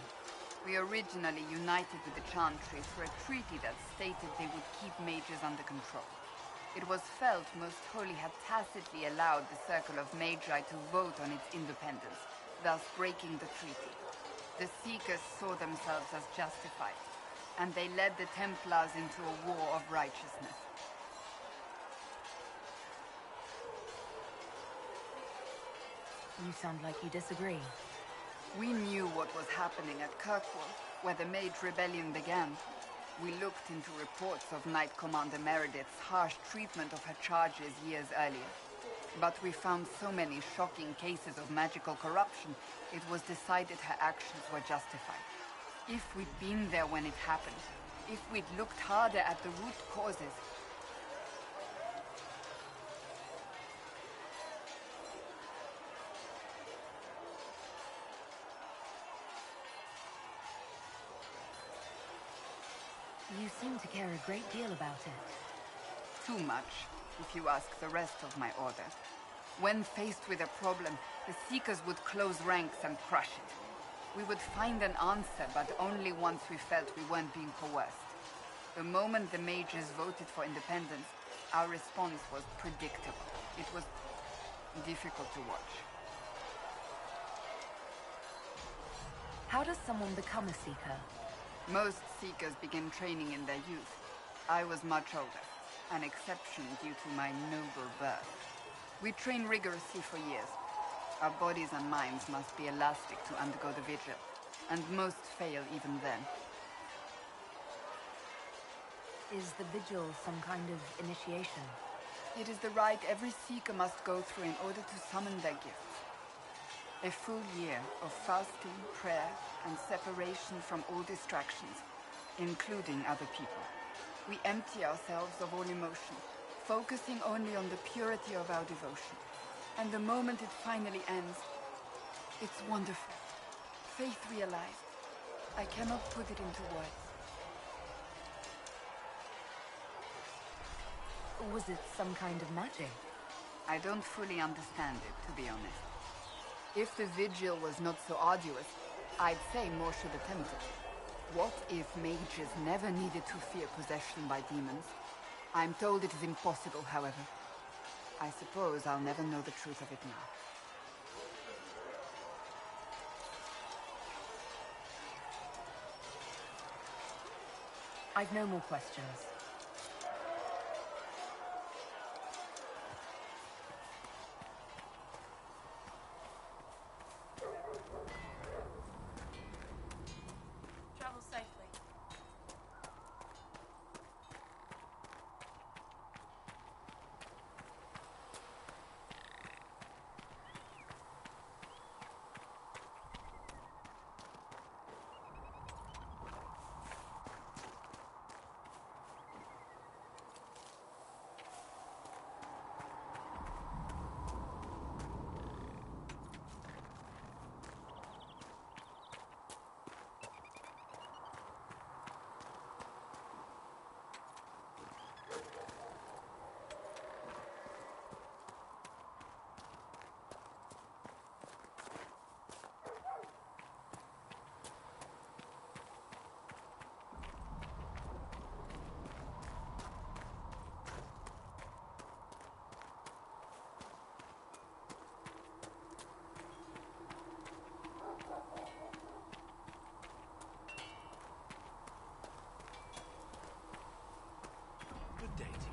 We originally united with the Chantry through a treaty that stated they would keep mages under control. It was felt Most Holy had tacitly allowed the Circle of Magi to vote on its independence, thus breaking the treaty. The Seekers saw themselves as justified, and they led the Templars into a war of righteousness. You sound like you disagree. We knew what was happening at Kirkwall, where the Mage Rebellion began. We looked into reports of Knight Commander Meredith's harsh treatment of her charges years earlier. But we found so many shocking cases of magical corruption, it was decided her actions were justified. If we'd been there when it happened, if we'd looked harder at the root causes, You seem to care a great deal about it. too much, if you ask the rest of my order. When faced with a problem, the Seekers would close ranks and crush it. We would find an answer, but only once we felt we weren't being coerced. The moment the mages voted for independence, our response was predictable. It was difficult to watch. How does someone become a Seeker? Most Seekers begin training in their youth. I was much older, an exception due to my noble birth. We train rigorously for years. Our bodies and minds must be elastic to undergo the vigil, and most fail even then. Is the vigil some kind of initiation? It is the rite every Seeker must go through in order to summon their gifts. A full year of fasting, prayer, and separation from all distractions, including other people. We empty ourselves of all emotion, focusing only on the purity of our devotion. And the moment it finally ends, it's wonderful. Faith realized. I cannot put it into words. Was it some kind of magic? I don't fully understand it, to be honest. If the vigil was not so arduous, I'd say more should attempt it. What if mages never needed to fear possession by demons? I'm told it is impossible, however. I suppose I'll never know the truth of it now. I've no more questions. Travel safely. Good day to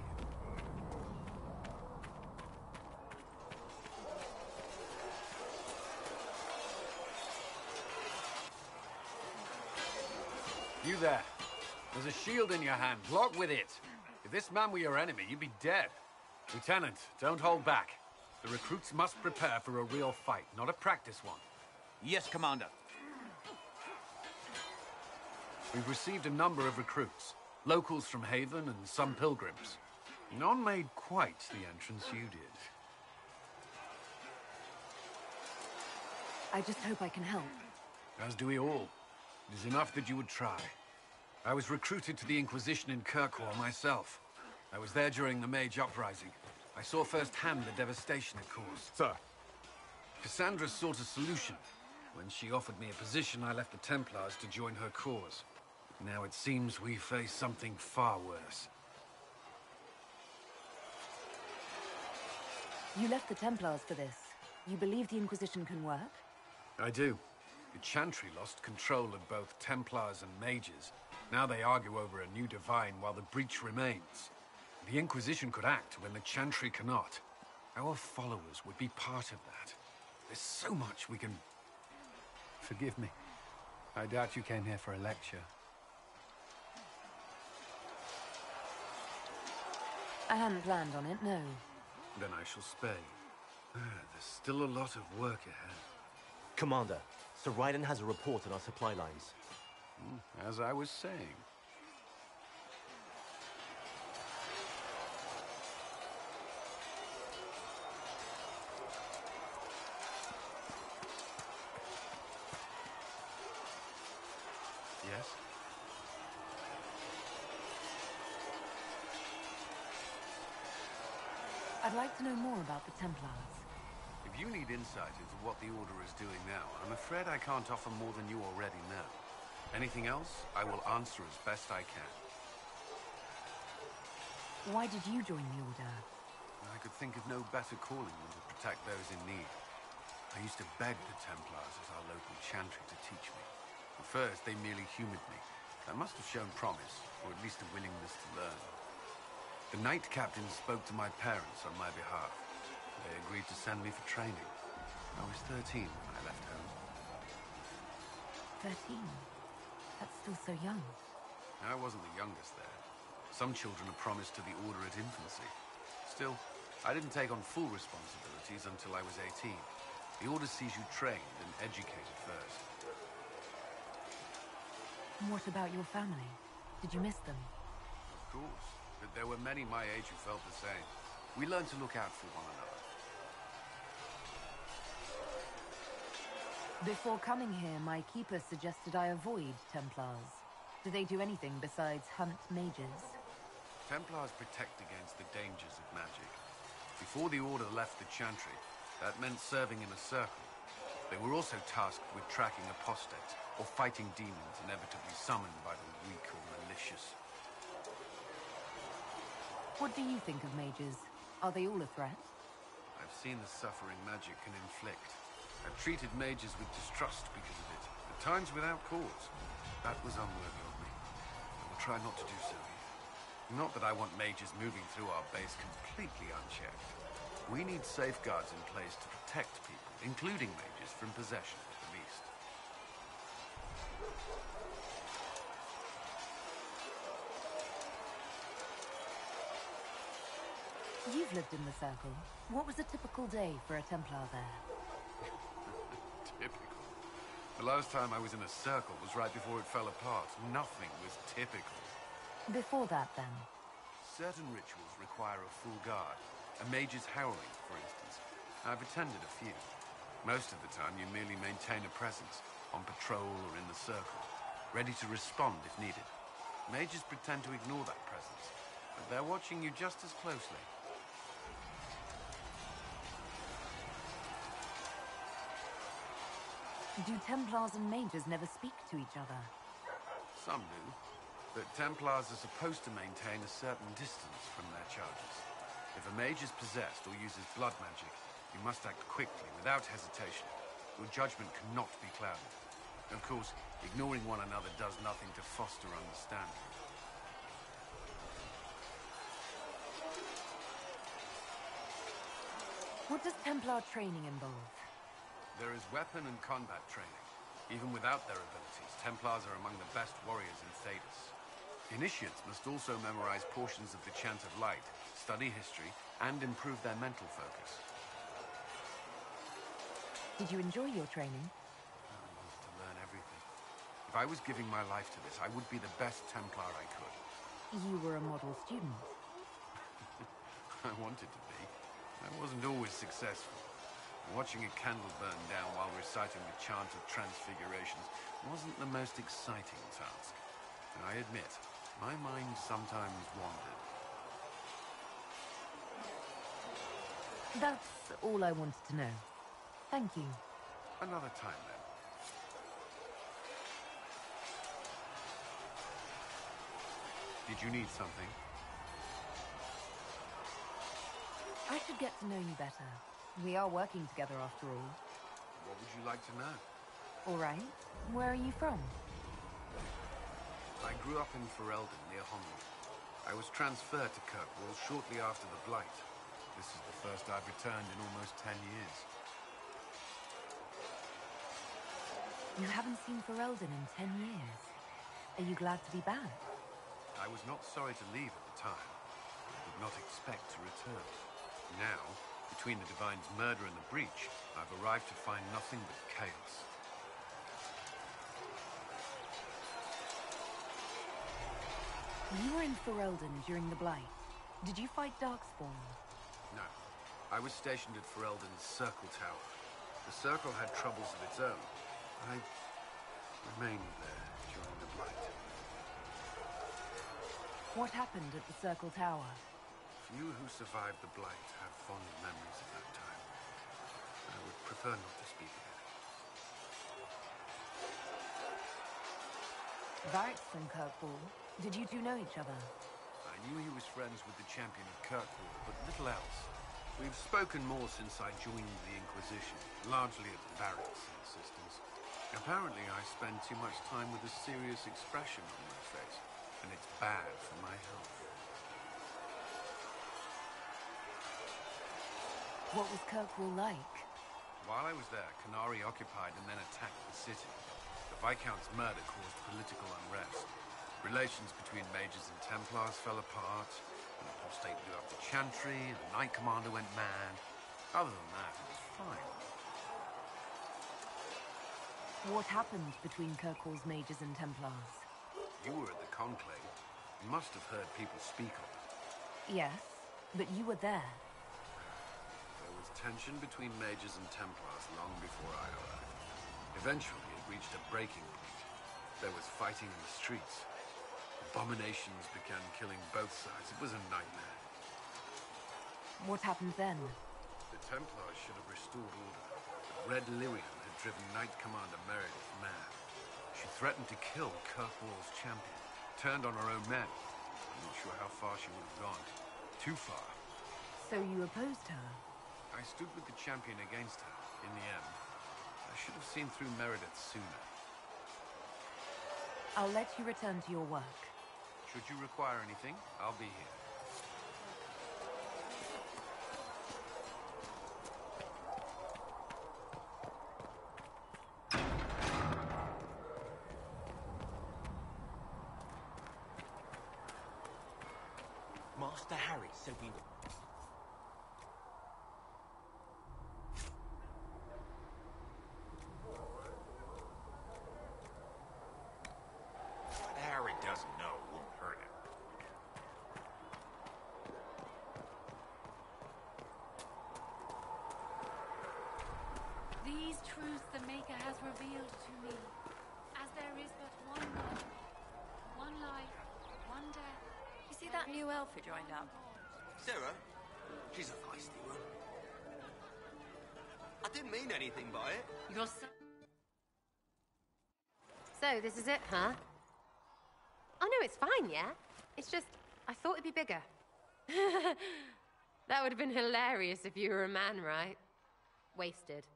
you. You there. There's a shield in your hand. Block with it. If this man were your enemy, you'd be dead. Lieutenant, don't hold back. The recruits must prepare for a real fight, not a practice one. Yes, Commander. We've received a number of recruits. Locals from Haven and some pilgrims. None made quite the entrance you did. I just hope I can help. As do we all. It is enough that you would try. I was recruited to the Inquisition in Kirkwall myself. I was there during the Mage Uprising. I saw firsthand the devastation it caused. Sir. Cassandra sought a solution. When she offered me a position, I left the Templars to join her cause. Now it seems we face something far worse. You left the Templars for this. You believe the Inquisition can work? I do. The Chantry lost control of both Templars and Mages. Now they argue over a new Divine while the breach remains. The Inquisition could act when the Chantry cannot. Our followers would be part of that. There's so much we can... Forgive me. I doubt you came here for a lecture. I hadn't planned on it, no. Then I shall spare you. There's still a lot of work ahead. Commander, Sir Raiden has a report on our supply lines. As I was saying. Yes? I'd like to know more about the Templars. If you need insight into what the Order is doing now, I'm afraid I can't offer more than you already know. Anything else, I will answer as best I can. Why did you join the Order? I could think of no better calling than to protect those in need. I used to beg the Templars as our local chantry to teach me. At first, they merely humored me. I must have shown promise, or at least a willingness to learn. The Knight Captain spoke to my parents on my behalf. They agreed to send me for training. I was 13 when I left home. 13? That's still so young. I wasn't the youngest there. Some children are promised to the Order at infancy. Still, I didn't take on full responsibilities until I was 18. The Order sees you trained and educated first. What about your family? Did you miss them? Of course, but there were many my age who felt the same. We learned to look out for one another. Before coming here, my keeper suggested I avoid Templars. Do they do anything besides hunt mages? Templars protect against the dangers of magic. Before the Order left the Chantry, that meant serving in a circle. They were also tasked with tracking apostates, or fighting demons inevitably summoned by the weak or malicious. What do you think of mages? Are they all a threat? I've seen the suffering magic can inflict. I've treated mages with distrust because of it, at times without cause. That was unworthy of me. I will try not to do so here. Not that I want mages moving through our base completely unchecked. We need safeguards in place to protect people, including mages, from possession at the least. You've lived in the Circle. What was a typical day for a Templar there? Typical. The last time I was in a circle was right before it fell apart. Nothing was typical. Before that, then? Certain rituals require a full guard. A mage's howling, for instance. I've attended a few. Most of the time, you merely maintain a presence, on patrol or in the circle, ready to respond if needed. Mages pretend to ignore that presence, but they're watching you just as closely. Do Templars and mages never speak to each other? Some do, but Templars are supposed to maintain a certain distance from their charges. If a mage is possessed or uses blood magic, you must act quickly, without hesitation. Your judgment cannot be clouded. Of course, ignoring one another does nothing to foster understanding. What does Templar training involve? There is weapon and combat training. Even without their abilities, Templars are among the best warriors in Thedas. Initiates must also memorize portions of the Chant of Light, study history, and improve their mental focus. Did you enjoy your training? I wanted to learn everything. If I was giving my life to this, I would be the best Templar I could. You were a model student. I wanted to be. I wasn't always successful. Watching a candle burn down while reciting the chant of transfigurations wasn't the most exciting task. And I admit, my mind sometimes wandered. That's all I wanted to know. Thank you. Another time, then. Did you need something? I should get to know you better. We are working together after all. What would you like to know? All right. Where are you from? I grew up in Ferelden, near Honwell. I was transferred to Kirkwall shortly after the Blight. This is the first I've returned in almost 10 years. You haven't seen Ferelden in 10 years. Are you glad to be back? I was not sorry to leave at the time. I did not expect to return. Now, between the Divine's murder and the breach, I've arrived to find nothing but chaos. You were in Ferelden during the Blight. Did you fight Darkspawn? No. I was stationed at Ferelden's Circle Tower. The Circle had troubles of its own. I remained there during the Blight. What happened at the Circle Tower? Few who survived the Blight have fond memories of that time. I would prefer not to speak of it. Varric from Kirkwall. Did you two know each other? I knew he was friends with the champion of Kirkwall, but little else. We've spoken more since I joined the Inquisition, largely at Varric's insistence. Apparently, I spend too much time with a serious expression on my face, and it's bad for my health. What was Kirkwall like? While I was there, Canary occupied and then attacked the city. The Viscount's murder caused political unrest. Relations between mages and Templars fell apart. An apostate blew up the Chantry, the Knight Commander went mad. Other than that, it was fine. What happened between Kirkwall's mages and Templars? You were at the Conclave. You must have heard people speak of it. Yes, but you were there. There was tension between mages and Templars long before I arrived. Eventually, it reached a breaking point. There was fighting in the streets. Abominations began killing both sides. It was a nightmare. What happened then? The Templars should have restored order. But Red Lyrium had driven Knight Commander Meredith mad. She threatened to kill Kirkwall's champion. Turned on her own men. I'm not sure how far she would have gone. Too far. So you opposed her? I stood with the champion against her, in the end. I should have seen through Meredith sooner. I'll let you return to your work. Should you require anything, I'll be here. Master Harry said we would... What Harry doesn't know won't hurt him. These truths the Maker has revealed to me, as there is but one God, one life, one death. You see that new elf who joined up? Sarah? She's a feisty one. I didn't mean anything by it. You're so this is it, huh? Oh no, it's fine, yeah? It's just, I thought it'd be bigger. That would have been hilarious if you were a man, right? Wasted.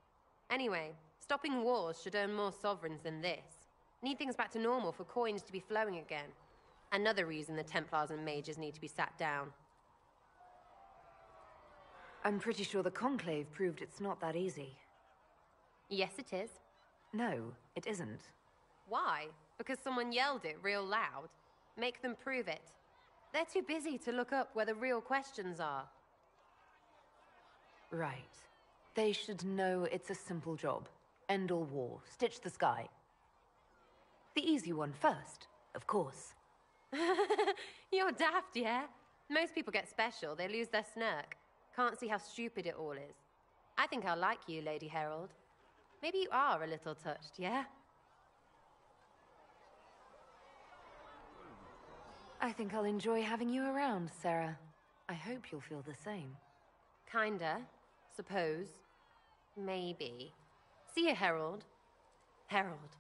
Anyway, stopping wars should earn more sovereigns than this. Need things back to normal for coins to be flowing again. Another reason the Templars and mages need to be sat down. I'm pretty sure the Conclave proved it's not that easy. Yes, it is. No, it isn't. Why? Because someone yelled it real loud? Make them prove it. They're too busy to look up where the real questions are. Right. They should know it's a simple job. End all war, stitch the sky. The easy one first, of course. You're daft, yeah? Most people get special, they lose their snark. Can't see how stupid it all is. I think I'll like you, Lady Herald. Maybe you are a little touched, yeah? I think I'll enjoy having you around, Sarah. I hope you'll feel the same. Kinda. Suppose. Maybe. See you, Herald. Herald.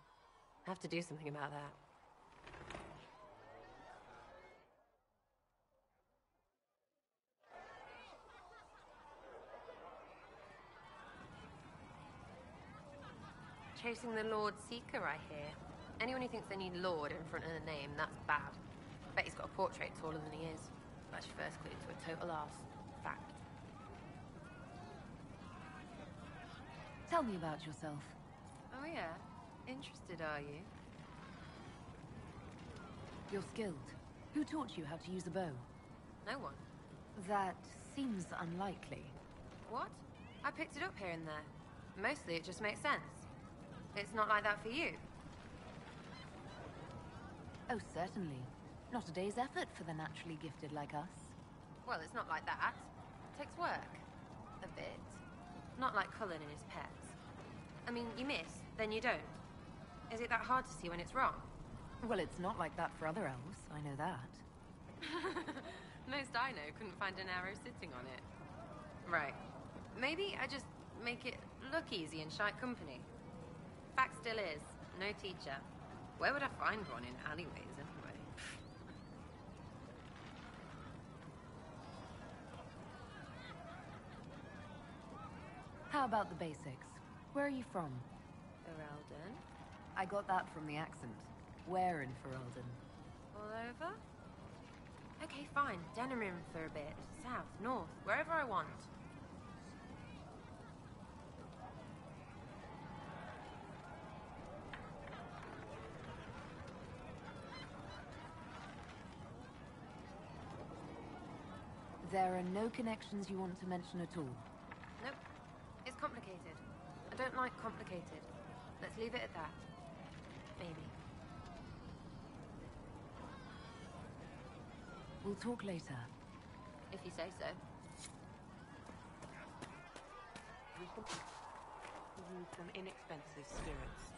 I have to do something about that. Chasing the Lord Seeker, I hear. Anyone who thinks they need Lord in front of the name, that's bad. Bet he's got a portrait taller than he is. That's your first clue to a total arse. Fact. Tell me about yourself. Oh yeah? Interested, are you? You're skilled. Who taught you how to use a bow? No one. That seems unlikely. What? I picked it up here and there. Mostly it just makes sense. It's not like that for you. Oh, certainly. Not a day's effort for the naturally gifted like us. Well, it's not like that. It takes work. A bit. Not like Cullen and his pets. I mean, you miss, then you don't. Is it that hard to see when it's wrong? Well, it's not like that for other elves, I know that. Most I know couldn't find an arrow sitting on it. Right. Maybe I just make it look easy in shite company. Fact still is, no teacher. Where would I find one in alleyways anyway? How about the basics? Where are you from? Ferelden? I got that from the accent. Where in Ferelden? All over? Okay, fine. Denerim for a bit. South, north, wherever I want. There are no connections you want to mention at all? Nope. It's complicated. I don't like complicated. Let's leave it at that. Maybe. We'll talk later. If you say so. We can use some inexpensive spirits.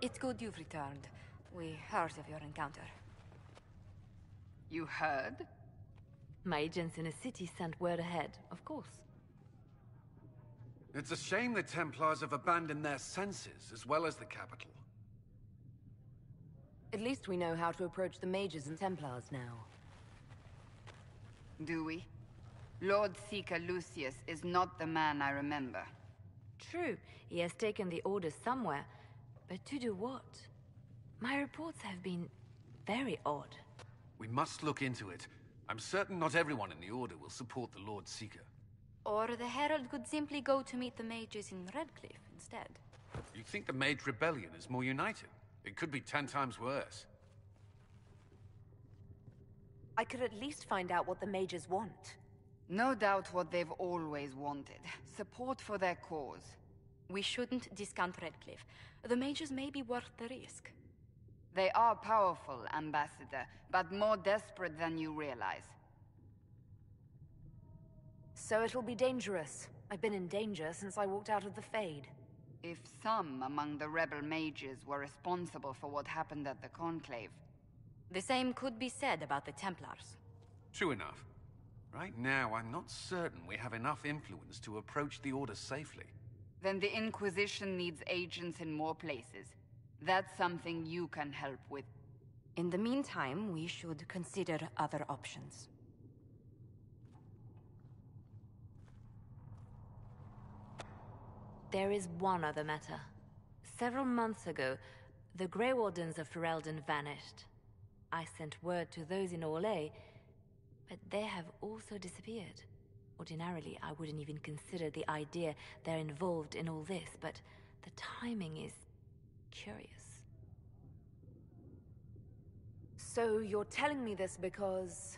It's good you've returned. We heard of your encounter. You heard? My agents in a city sent word ahead, of course. It's a shame the Templars have abandoned their senses, as well as the capital. At least we know how to approach the mages and Templars now. Do we? Lord Seeker Lucius is not the man I remember. True, he has taken the orders somewhere. But to do what? My reports have been very odd. We must look into it. I'm certain not everyone in the Order will support the Lord Seeker. Or the Herald could simply go to meet the mages in Redcliffe instead. You think the Mage Rebellion is more united? It could be 10 times worse. I could at least find out what the mages want. No doubt what they've always wanted. Support for their cause. We shouldn't discount Redcliffe. The mages may be worth the risk. They are powerful, Ambassador, but more desperate than you realize. So it'll be dangerous. I've been in danger since I walked out of the Fade. If some among the rebel mages were responsible for what happened at the Conclave... The same could be said about the Templars. True enough. Right now, I'm not certain we have enough influence to approach the Order safely. Then the Inquisition needs agents in more places. That's something you can help with. In the meantime, we should consider other options. There is one other matter. Several months ago, the Grey Wardens of Ferelden vanished. I sent word to those in Orlais, but they have also disappeared. Ordinarily, I wouldn't even consider the idea they're involved in all this, but the timing is curious. So you're telling me this because...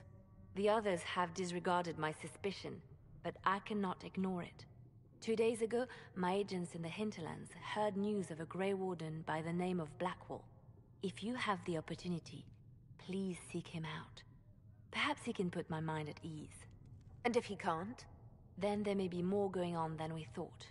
The others have disregarded my suspicion, but I cannot ignore it. 2 days ago, my agents in the hinterlands heard news of a Grey Warden by the name of Blackwall. If you have the opportunity, please seek him out. Perhaps he can put my mind at ease. And if he can't? Then there may be more going on than we thought.